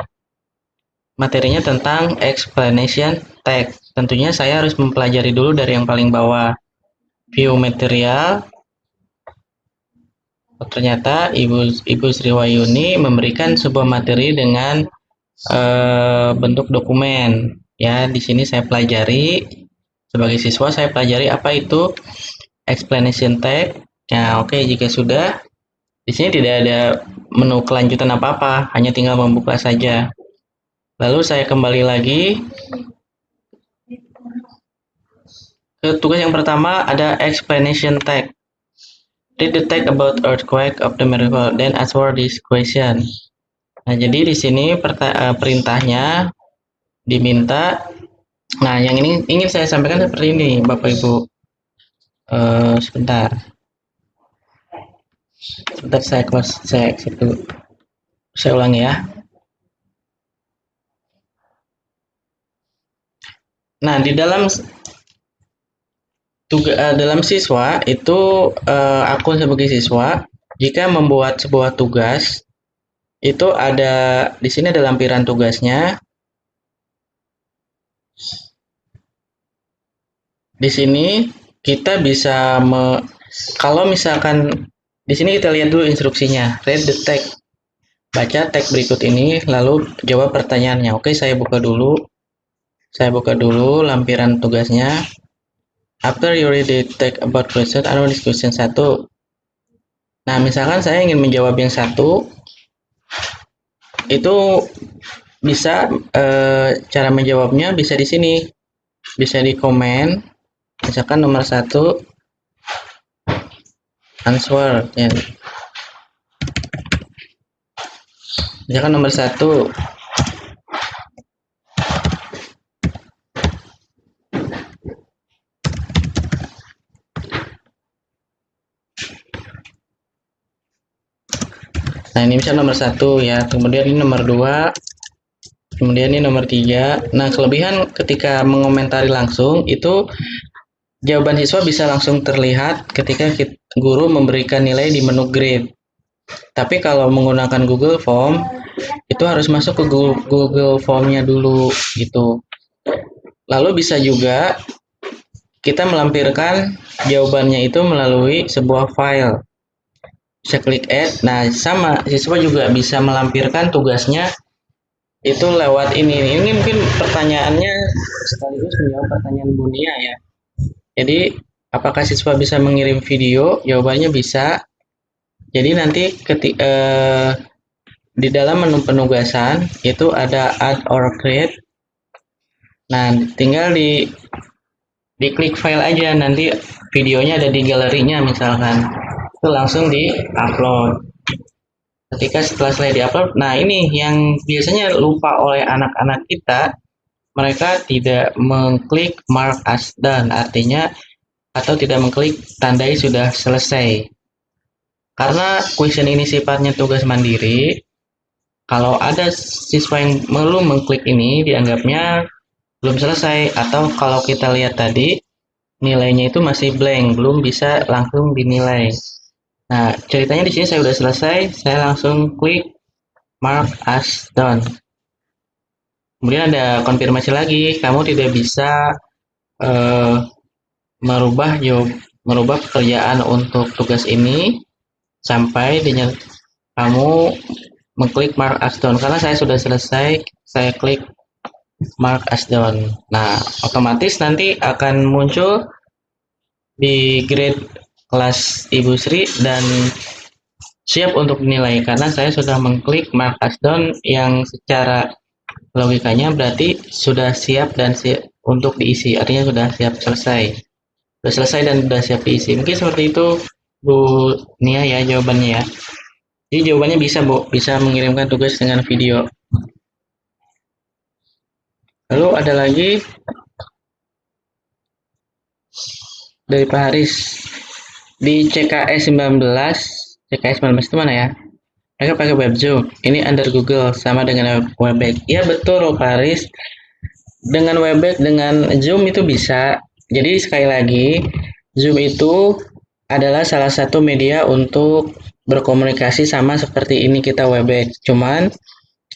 Materinya tentang explanation text. Tentunya saya harus mempelajari dulu dari yang paling bawah. View material. Oh, ternyata Ibu Sri Wahyuni memberikan sebuah materi dengan bentuk dokumen. Ya, di sini saya pelajari sebagai siswa, saya pelajari apa itu explanation text. Nah, oke, jika sudah, di sini tidak ada menu kelanjutan apa-apa, hanya tinggal membuka saja. Lalu saya kembali lagi ke tugas yang pertama, ada explanation text. Read the text about earthquake of the miracle, then answer this question. Nah, jadi di sini perintahnya diminta. Nah, yang ini ingin saya sampaikan seperti ini, Bapak Ibu. Sebentar, saya close, saya exit dulu. Saya ulangi ya. Nah, di dalam dalam siswa itu aku sebagai siswa, jika membuat sebuah tugas itu ada di sini ada lampiran tugasnya. Di sini kita bisa kalau misalkan di sini kita lihat dulu instruksinya. Read the text. Baca teks berikut ini lalu jawab pertanyaannya. Oke, saya buka dulu. Saya buka dulu lampiran tugasnya. After you read the text about question, analyze question 1. Nah, misalkan saya ingin menjawab yang satu, itu bisa cara menjawabnya bisa di sini. Bisa di komen. Misalkan nomor 1 answer ya. Misalkan nomor 1 nah ini misalnya nomor 1 ya, kemudian ini nomor 2, kemudian ini nomor 3. Nah, kelebihan ketika mengomentari langsung itu jawaban siswa bisa langsung terlihat ketika guru memberikan nilai di menu grade. Tapi kalau menggunakan Google Form itu harus masuk ke Google Form-nya dulu gitu. Lalu bisa juga kita melampirkan jawabannya itu melalui sebuah file. Bisa klik add. Nah, sama siswa juga bisa melampirkan tugasnya itu lewat ini. Ini mungkin pertanyaannya sekaligus menjawab pertanyaan Bunia ya. Jadi, apakah siswa bisa mengirim video? Jawabannya bisa. Jadi nanti di dalam menu penugasan itu ada add or create. Nah, tinggal diklik file aja, nanti videonya ada di galerinya misalkan. Itu langsung di-upload. Ketika setelah di-upload, nah ini yang biasanya lupa oleh anak-anak kita, mereka tidak mengklik mark as done, artinya atau tidak mengklik tandai sudah selesai. Karena question ini sifatnya tugas mandiri, kalau ada siswa yang belum mengklik ini, dianggapnya belum selesai, atau kalau kita lihat tadi, nilainya itu masih blank, belum bisa langsung dinilai. Nah, ceritanya di sini saya sudah selesai, saya langsung klik mark as done. Kemudian ada konfirmasi lagi, kamu tidak bisa merubah pekerjaan untuk tugas ini sampai dengan kamu mengklik mark as done. Karena saya sudah selesai, saya klik mark as done. Nah, otomatis nanti akan muncul di grade kelas Ibu Sri dan siap untuk dinilai karena saya sudah mengklik mark as done yang secara logikanya berarti sudah siap dan siap untuk diisi, artinya sudah siap selesai dan sudah siap diisi. Mungkin seperti itu Bu Nia ya jawabannya ya. Jadi jawabannya bisa Bu, bisa mengirimkan tugas dengan video. Lalu ada lagi dari Pak Haris di CKS 19 itu mana ya? Mereka pakai web Zoom. Ini under Google sama dengan Webex. Ya betul Pak Haris. Dengan Webex dengan Zoom itu bisa. Jadi sekali lagi Zoom itu adalah salah satu media untuk berkomunikasi sama seperti ini kita Webex. Cuman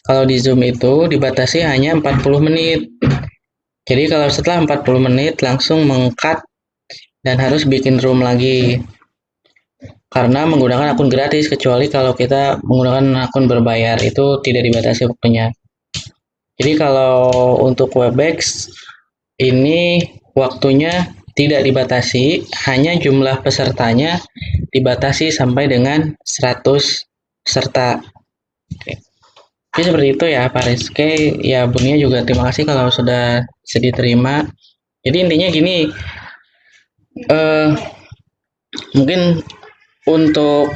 kalau di Zoom itu dibatasi hanya 40 menit. Jadi kalau setelah 40 menit langsung meng-cut dan harus bikin room lagi. Karena menggunakan akun gratis, kecuali kalau kita menggunakan akun berbayar itu tidak dibatasi waktunya. Jadi kalau untuk Webex ini waktunya tidak dibatasi, hanya jumlah pesertanya dibatasi sampai dengan 100 peserta. Oke. Jadi seperti itu ya Pak Rizky. Ya Bunia juga terima kasih kalau sudah diterima. Jadi intinya gini, mungkin untuk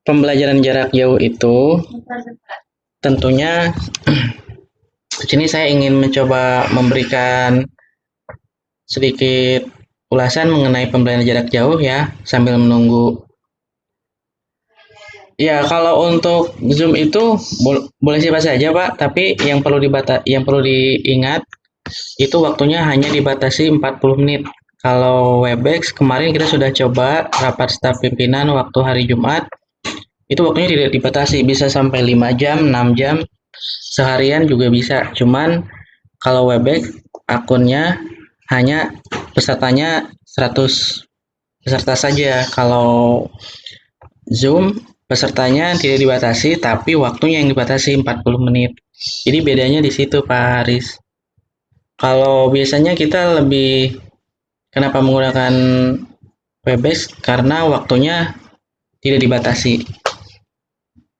pembelajaran jarak jauh itu tentunya di sini saya ingin mencoba memberikan sedikit ulasan mengenai pembelajaran jarak jauh ya sambil menunggu. Ya kalau untuk Zoom itu boleh siapa saja Pak, tapi yang perlu diingat itu waktunya hanya dibatasi 40 menit. Kalau Webex kemarin kita sudah coba rapat staf pimpinan waktu hari Jumat, itu waktunya tidak dibatasi, bisa sampai 5 jam, 6 jam, seharian juga bisa. Cuman kalau Webex akunnya hanya pesertanya 100 peserta saja. Kalau Zoom pesertanya tidak dibatasi, tapi waktunya yang dibatasi 40 menit. Jadi bedanya di situ Pak Haris. Kalau biasanya kita lebih kenapa menggunakan Webex karena waktunya tidak dibatasi.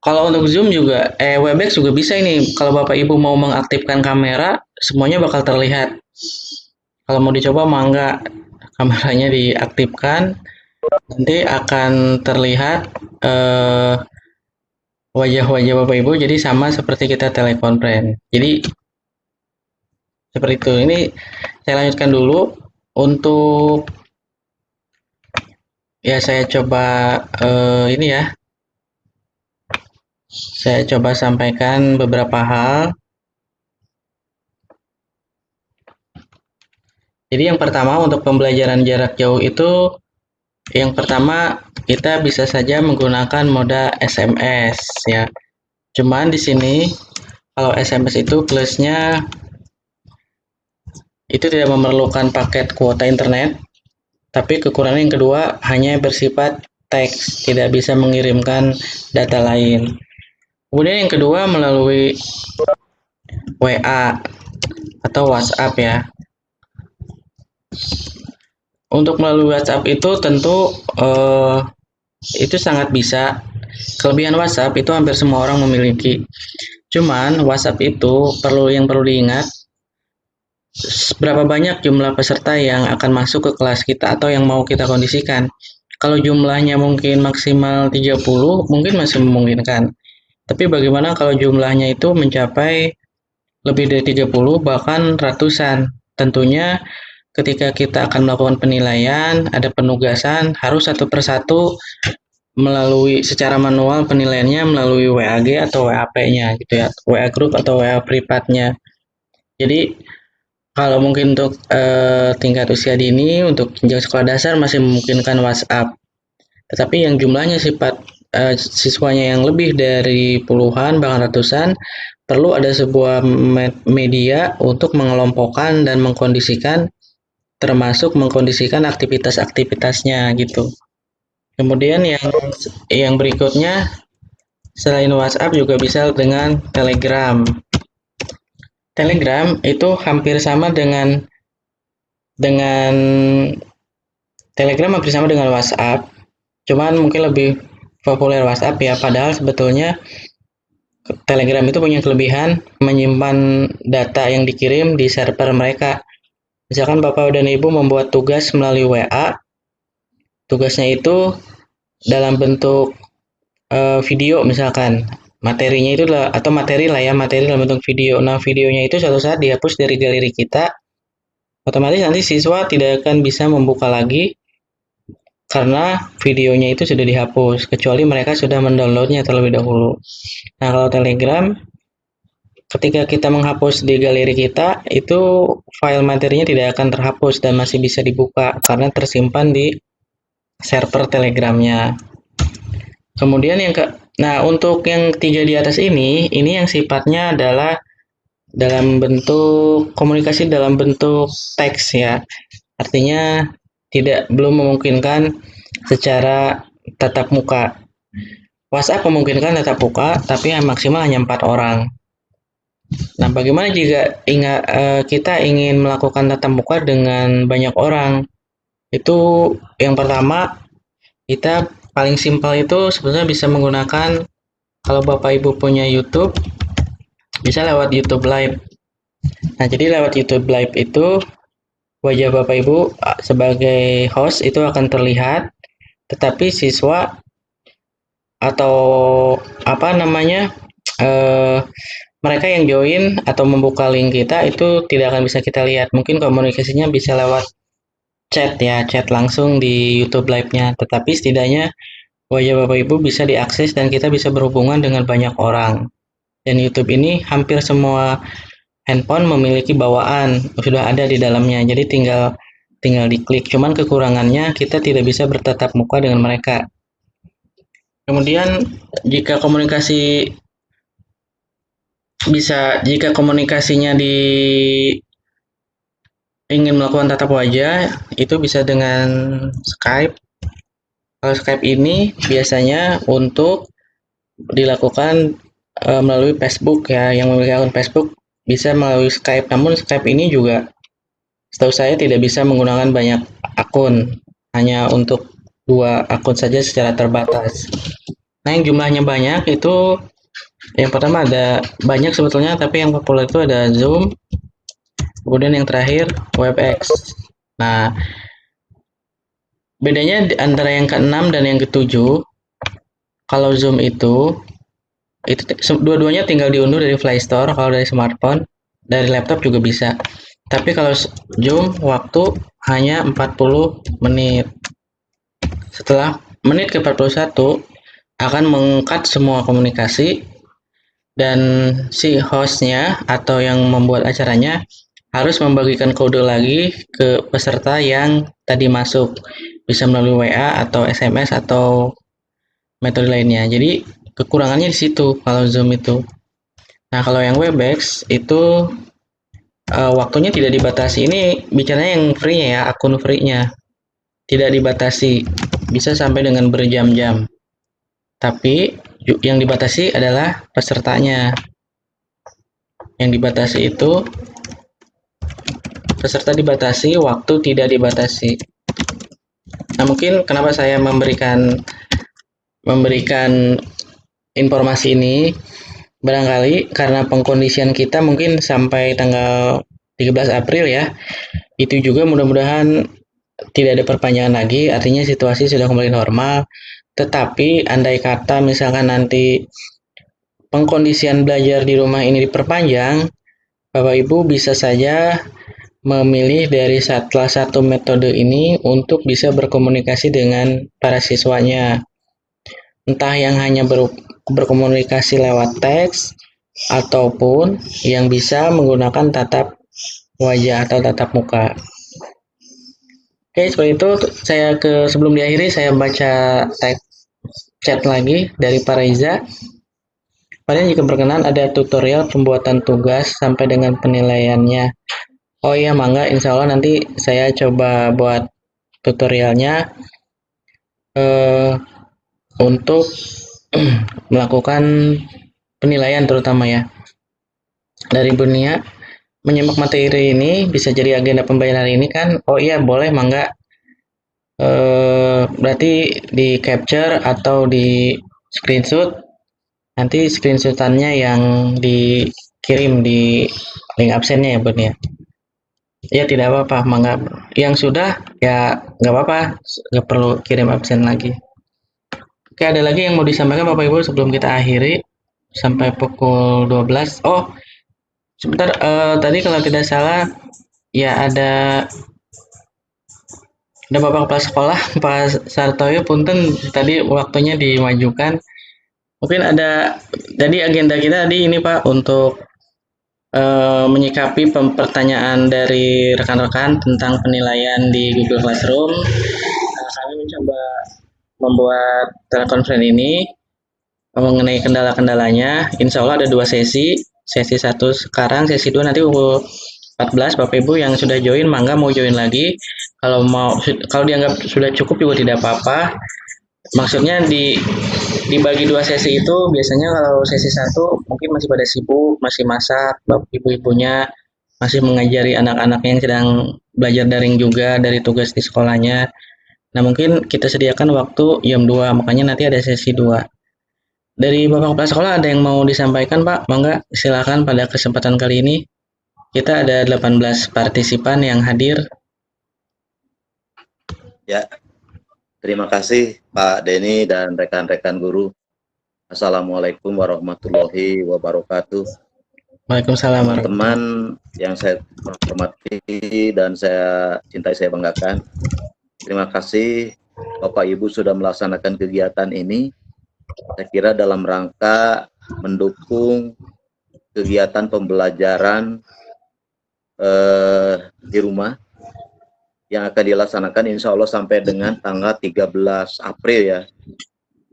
Kalau untuk Zoom juga, Webex juga bisa ini. Kalau Bapak Ibu mau mengaktifkan kamera, semuanya bakal terlihat. Kalau mau dicoba, mangga kameranya diaktifkan, nanti akan terlihat wajah-wajah Bapak Ibu, jadi sama seperti kita telekonferensi. Jadi seperti itu. Ini saya lanjutkan dulu untuk ya saya coba ini ya. Saya coba sampaikan beberapa hal. Jadi yang pertama untuk pembelajaran jarak jauh itu yang pertama kita bisa saja menggunakan moda SMS ya. Cuman di sini kalau SMS itu plusnya itu tidak memerlukan paket kuota internet, tapi kekurangan yang kedua hanya bersifat teks, tidak bisa mengirimkan data lain. Kemudian yang kedua melalui WA atau WhatsApp ya. Untuk melalui WhatsApp itu tentu itu sangat bisa. Kelebihan WhatsApp itu hampir semua orang memiliki. Cuman WhatsApp itu perlu diingat berapa banyak jumlah peserta yang akan masuk ke kelas kita atau yang mau kita kondisikan. Kalau jumlahnya mungkin maksimal 30, mungkin masih memungkinkan. Tapi bagaimana kalau jumlahnya itu mencapai lebih dari 30 bahkan ratusan? Tentunya ketika kita akan melakukan penilaian, ada penugasan, harus satu persatu melalui secara manual penilaiannya melalui WAG atau WAP-nya gitu ya, WA group atau WA privatnya. Jadi kalau mungkin untuk tingkat usia dini, untuk jenjang sekolah dasar masih memungkinkan WhatsApp. Tetapi yang jumlahnya siswanya yang lebih dari puluhan bahkan ratusan, perlu ada sebuah media untuk mengelompokkan dan mengkondisikan, termasuk mengkondisikan aktivitas-aktivitasnya gitu. Kemudian yang berikutnya selain WhatsApp juga bisa dengan Telegram. Telegram itu hampir sama dengan Telegram hampir sama dengan WhatsApp, cuman mungkin lebih populer WhatsApp ya. Padahal sebetulnya Telegram itu punya kelebihan menyimpan data yang dikirim di server mereka. Misalkan Bapak dan Ibu membuat tugas melalui WA, tugasnya itu dalam bentuk video misalkan, materinya itu atau materi dalam bentuk video. Nah, videonya itu suatu saat dihapus dari galeri kita, otomatis nanti siswa tidak akan bisa membuka lagi karena videonya itu sudah dihapus, kecuali mereka sudah mendownloadnya terlebih dahulu. Nah, kalau Telegram, ketika kita menghapus di galeri kita, itu file materinya tidak akan terhapus dan masih bisa dibuka karena tersimpan di server Telegramnya. Kemudian nah untuk yang 3 di atas ini yang sifatnya adalah dalam bentuk komunikasi dalam bentuk teks ya. Artinya belum memungkinkan secara tatap muka. WhatsApp memungkinkan tatap muka, tapi yang maksimal hanya 4 orang. Nah, bagaimana jika kita ingin melakukan tatap muka dengan banyak orang? Itu yang pertama, kita paling simpel itu sebenarnya bisa menggunakan, kalau Bapak Ibu punya YouTube, bisa lewat YouTube Live. Nah, jadi lewat YouTube Live itu wajah Bapak Ibu sebagai host itu akan terlihat, tetapi siswa atau mereka yang join atau membuka link kita itu tidak akan bisa kita lihat. Mungkin komunikasinya bisa lewat chat ya, chat langsung di YouTube Live-nya. Tetapi setidaknya wajah Bapak Ibu bisa diakses dan kita bisa berhubungan dengan banyak orang. Dan YouTube ini hampir semua handphone memiliki bawaan, sudah ada di dalamnya. Jadi tinggal diklik. Cuman kekurangannya kita tidak bisa bertatap muka dengan mereka. Kemudian jika komunikasinya ingin melakukan tatap wajah, itu bisa dengan Skype. Kalau Skype ini biasanya untuk dilakukan melalui Facebook ya, yang memiliki akun Facebook bisa melalui Skype. Namun Skype ini juga setahu saya tidak bisa menggunakan banyak akun, hanya untuk 2 akun saja secara terbatas. Nah, yang jumlahnya banyak itu yang pertama ada banyak sebetulnya, tapi yang populer itu ada Zoom, kemudian yang terakhir WebEx. Nah, bedanya antara yang ke-6 dan yang ke-7, kalau Zoom itu dua-duanya tinggal diunduh dari Play Store kalau dari smartphone, dari laptop juga bisa. Tapi kalau Zoom waktu hanya 40 menit. Setelah menit ke-41 akan meng-cut semua komunikasi dan si hostnya atau yang membuat acaranya harus membagikan kode lagi ke peserta yang tadi masuk, bisa melalui WA atau SMS atau metode lainnya. Jadi kekurangannya di situ kalau Zoom itu. Nah, kalau yang Webex itu waktunya tidak dibatasi. Ini bicaranya yang free ya, akun free-nya. Tidak dibatasi, bisa sampai dengan berjam-jam. Tapi yang dibatasi adalah pesertanya. Yang dibatasi itu peserta dibatasi, waktu tidak dibatasi. Nah, mungkin kenapa saya memberikan informasi ini barangkali karena pengkondisian kita mungkin sampai tanggal 13 April ya. Itu juga mudah-mudahan tidak ada perpanjangan lagi, artinya situasi sudah kembali normal. Tetapi andai kata misalkan nanti pengkondisian belajar di rumah ini diperpanjang, Bapak Ibu bisa saja memilih dari salah satu metode ini untuk bisa berkomunikasi dengan para siswanya. Entah yang hanya berkomunikasi lewat teks, ataupun yang bisa menggunakan tatap wajah atau tatap muka. Oke, seperti itu sebelum diakhiri saya baca chat lagi dari Pak Reza. Kalian jika berkenan ada tutorial pembuatan tugas sampai dengan penilaiannya. Oh iya, mangga, insya Allah nanti saya coba buat tutorialnya untuk melakukan penilaian terutama ya. Dari Bunia, menyimak materi ini bisa jadi agenda pembelajaran hari ini kan? Oh iya, boleh, mangga. Berarti di capture atau di screenshot, nanti screenshotannya yang dikirim di link absennya ya Bun ya. Ya tidak apa-apa, mangga. Yang sudah ya nggak apa-apa, nggak perlu kirim absen lagi. Oke, ada lagi yang mau disampaikan Bapak Ibu sebelum kita akhiri sampai pukul 12. Oh, sebentar, tadi kalau tidak salah ya ada Bapak Kepala Sekolah Pak Sartoyo, punten tadi waktunya dimajukan. Mungkin ada tadi agenda kita tadi ini Pak untuk menyikapi pertanyaan dari rekan-rekan tentang penilaian di Google Classroom. Kami mencoba membuat telekonferensi ini mengenai kendala-kendalanya. Insya Allah ada 2 sesi. Sesi 1 sekarang, sesi 2 nanti pukul 14. Bapak Ibu yang sudah join, mangga mau join lagi. Kalau dianggap sudah cukup juga tidak apa-apa. Maksudnya dibagi 2 sesi itu biasanya kalau sesi 1 mungkin masih pada sibuk, masih masak, ibu-ibunya masih mengajari anak-anak yang sedang belajar daring juga dari tugas di sekolahnya. Nah, mungkin kita sediakan waktu jam 2, makanya nanti ada sesi 2. Dari Bapak Kepala Sekolah ada yang mau disampaikan, Pak? Mangga, silakan pada kesempatan kali ini. Kita ada 18 partisipan yang hadir. Ya, terima kasih Pak Denny dan rekan-rekan guru. Assalamualaikum warahmatullahi wabarakatuh. Waalaikumsalam. Teman-teman yang saya hormati dan saya cintai, saya banggakan. Terima kasih Bapak Ibu sudah melaksanakan kegiatan ini. Saya kira dalam rangka mendukung kegiatan pembelajaran di rumah yang akan dilaksanakan insya Allah sampai dengan tanggal 13 April ya.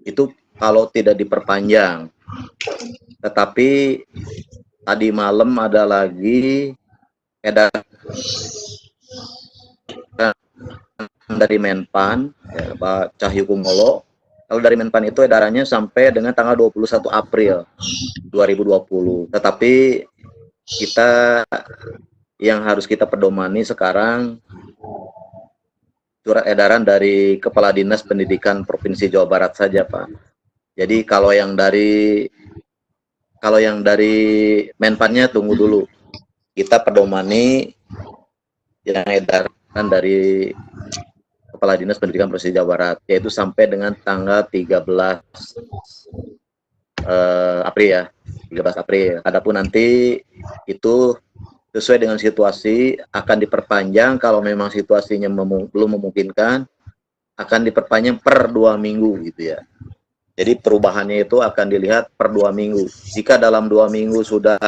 Itu kalau tidak diperpanjang. Tetapi tadi malam ada lagi edaran dari Menpan, ya, Pak Cahyokumolo. Kalau dari Menpan itu edarannya sampai dengan tanggal 21 April 2020. Tetapi kita yang harus kita pedomani sekarang surat edaran dari Kepala Dinas Pendidikan Provinsi Jawa Barat saja, Pak. Jadi kalau yang dari Menpannya tunggu dulu. Kita pedomani yang edaran dari Kepala Dinas Pendidikan Provinsi Jawa Barat, yaitu sampai dengan tanggal 13 April ya, 13 April. Adapun nanti itu sesuai dengan situasi akan diperpanjang. Kalau memang situasinya belum memungkinkan, akan diperpanjang per 2 minggu gitu ya. Jadi perubahannya itu akan dilihat per 2 minggu. Jika dalam 2 minggu sudah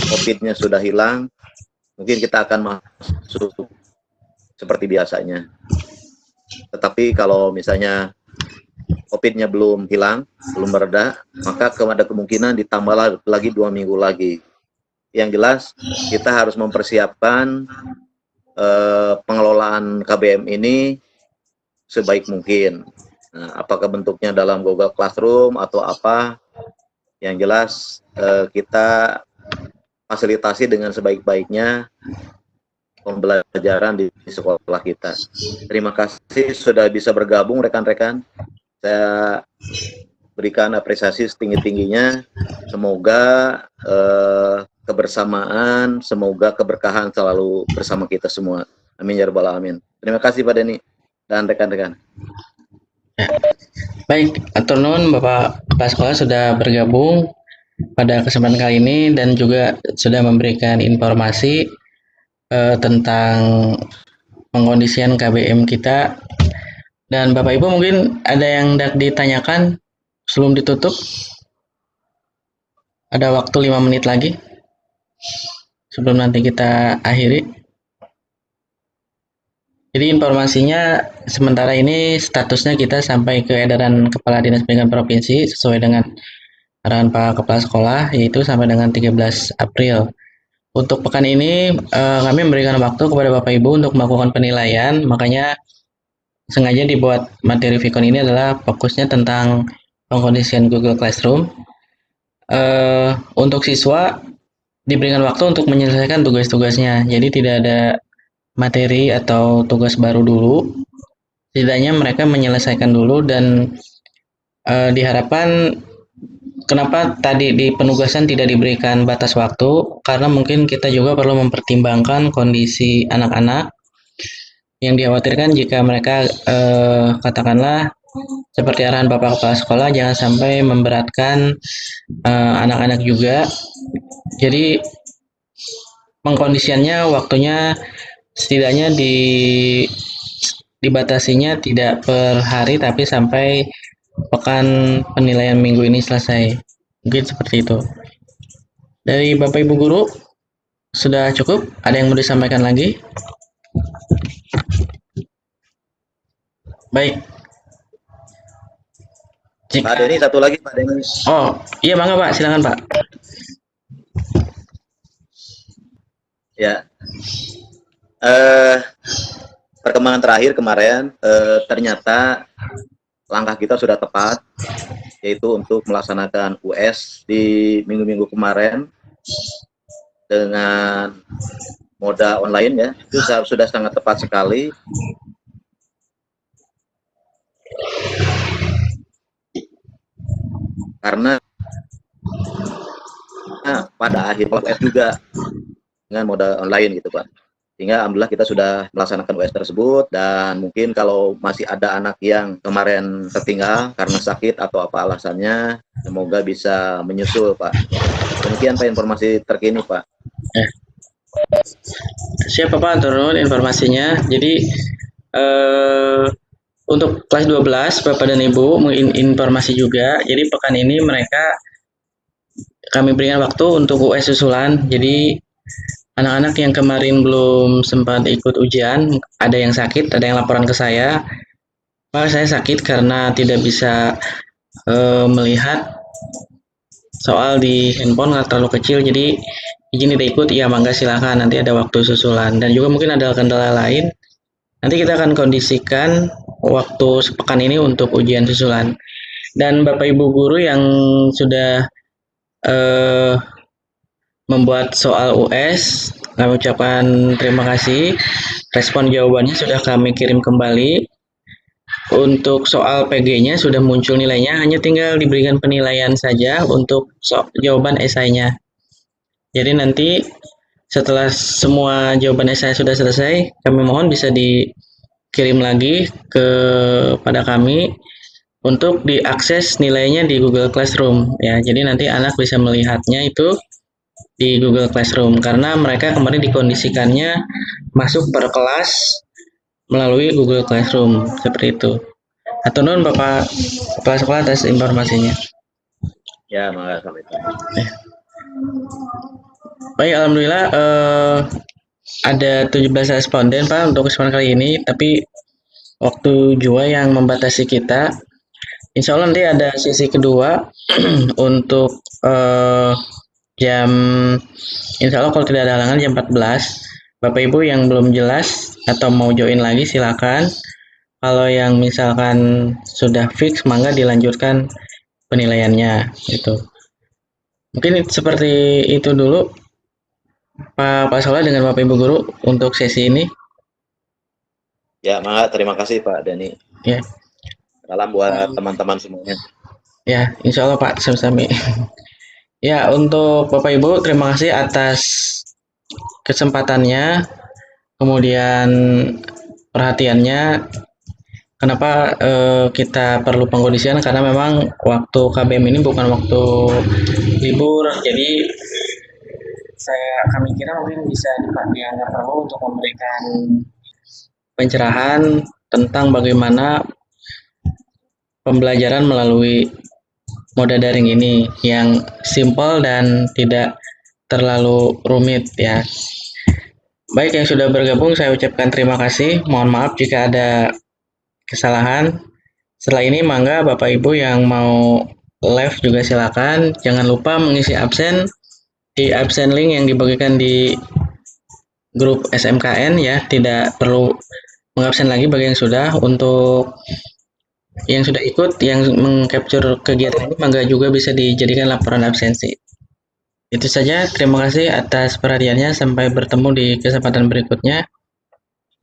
COVID-nya sudah hilang, mungkin kita akan masuk seperti biasanya. Tetapi kalau misalnya COVID-nya belum hilang, belum mereda, maka ada kemungkinan ditambah lagi 2 minggu lagi. Yang jelas kita harus mempersiapkan pengelolaan KBM ini sebaik mungkin. Nah, apakah bentuknya dalam Google Classroom atau apa? Yang jelas kita fasilitasi dengan sebaik-baiknya pembelajaran di sekolah kita. Terima kasih sudah bisa bergabung rekan-rekan. Saya berikan apresiasi setinggi-tingginya. Semoga kebersamaan, semoga keberkahan selalu bersama kita semua. Amin ya rabbal alamin. Terima kasih Pak Denny dan rekan-rekan. Ya. Baik, atur nuhun Bapak Kepala Sekolah sudah bergabung pada kesempatan kali ini dan juga sudah memberikan informasi tentang pengkondisian KBM kita. Dan Bapak Ibu mungkin ada yang hendak ditanyakan sebelum ditutup? Ada waktu 5 menit lagi sebelum nanti kita akhiri. Jadi informasinya sementara ini statusnya kita sampai ke edaran Kepala Dinas Pendidikan Provinsi sesuai dengan arahan Pak Kepala Sekolah, yaitu sampai dengan 13 April. Untuk pekan ini kami memberikan waktu kepada Bapak Ibu untuk melakukan penilaian, makanya sengaja dibuat materi Vicon ini adalah fokusnya tentang pengkondisian Google Classroom. Untuk siswa diberikan waktu untuk menyelesaikan tugas-tugasnya, jadi tidak ada materi atau tugas baru dulu. Setidaknya mereka menyelesaikan dulu dan diharapkan kenapa tadi di penugasan tidak diberikan batas waktu, karena mungkin kita juga perlu mempertimbangkan kondisi anak-anak yang dikhawatirkan jika mereka katakanlah seperti arahan Bapak Kepala Sekolah jangan sampai memberatkan anak-anak juga. Jadi pengkondisiannya waktunya setidaknya dibatasinya tidak per hari tapi sampai pekan penilaian minggu ini selesai. Mungkin seperti itu. Dari Bapak Ibu Guru sudah cukup? Ada yang mau disampaikan lagi? Baik. Jika, Pak Denny, satu lagi Pak Denny. oh iya mangga Pak, silakan Pak. Ya, perkembangan terakhir kemarin ternyata langkah kita sudah tepat, yaitu untuk melaksanakan US di minggu-minggu kemarin dengan moda online ya, itu sudah sangat tepat sekali. Karena pada akhir US juga dengan moda online gitu Pak. Sehingga alhamdulillah kita sudah melaksanakan US tersebut, dan mungkin kalau masih ada anak yang kemarin tertinggal karena sakit atau apa alasannya, semoga bisa menyusul Pak. Demikian Pak informasi terkini Pak. Siap Pak, turun informasinya. Jadi untuk kelas 12 Bapak dan Ibu mungkin informasi juga. Jadi pekan ini kami berikan waktu untuk US susulan. Jadi anak-anak yang kemarin belum sempat ikut ujian, ada yang sakit, ada yang laporan ke saya, Pak saya sakit karena tidak bisa melihat soal di handphone nggak terlalu kecil, jadi izin tidak ikut. Ya mangga silakan, nanti ada waktu susulan. Dan juga mungkin ada kendala lain, nanti kita akan kondisikan waktu sepekan ini untuk ujian susulan. Dan Bapak Ibu guru yang sudah membuat soal US, kami ucapkan terima kasih. Respon jawabannya sudah kami kirim kembali. Untuk soal PG-nya sudah muncul nilainya, hanya tinggal diberikan penilaian saja untuk jawaban esainya. Jadi nanti setelah semua jawaban esai sudah selesai, kami mohon bisa dikirim lagi kepada kami untuk diakses nilainya di Google Classroom ya. Jadi nanti anak bisa melihatnya itu di Google Classroom, karena mereka kemarin dikondisikannya masuk per kelas melalui Google Classroom seperti itu. Atau non Bapak Kepala Sekolah atas informasinya. Ya, makasih. Baik, alhamdulillah ada 17 responden Pak untuk kesempatan kali ini, tapi waktu jua yang membatasi kita. Insya Allah nanti ada sesi kedua untuk jam, insya Allah kalau tidak ada halangan jam 14. Bapak Ibu yang belum jelas atau mau join lagi silakan. Kalau yang misalkan sudah fix, mangga dilanjutkan penilaiannya gitu. Mungkin seperti itu dulu Pak Sola dengan Bapak Ibu guru untuk sesi ini. Ya, mangga, terima kasih Pak Denny. Ya. Salam buat teman-teman semuanya. Ya, insya Allah Pak, sami-sami. Ya, untuk Bapak Ibu, terima kasih atas kesempatannya, kemudian perhatiannya. Kenapa kita perlu pengkondisian? Karena memang waktu KBM ini bukan waktu libur, jadi kami kira mungkin bisa dianggap perlu untuk memberikan pencerahan tentang bagaimana pembelajaran melalui moda daring ini yang simple dan tidak terlalu rumit ya. Baik, yang sudah bergabung saya ucapkan terima kasih. Mohon maaf jika ada kesalahan. Setelah ini mangga Bapak Ibu yang mau live juga silakan. Jangan lupa mengisi absen di absen link yang dibagikan di grup SMKN ya. Tidak perlu mengabsen lagi bagi yang sudah. Untuk yang sudah ikut, yang mengcapture kegiatan ini, mangga juga bisa dijadikan laporan absensi. Itu saja, terima kasih atas perhatiannya. Sampai bertemu di kesempatan berikutnya.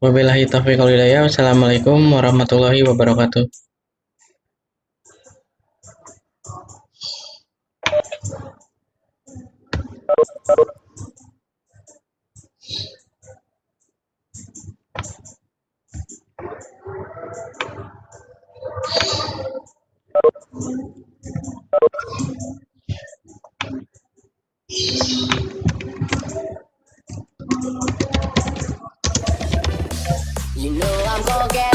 Wabillahi taufiq wal hidayah. Wassalamualaikum warahmatullahi wabarakatuh. You know I'm gonna get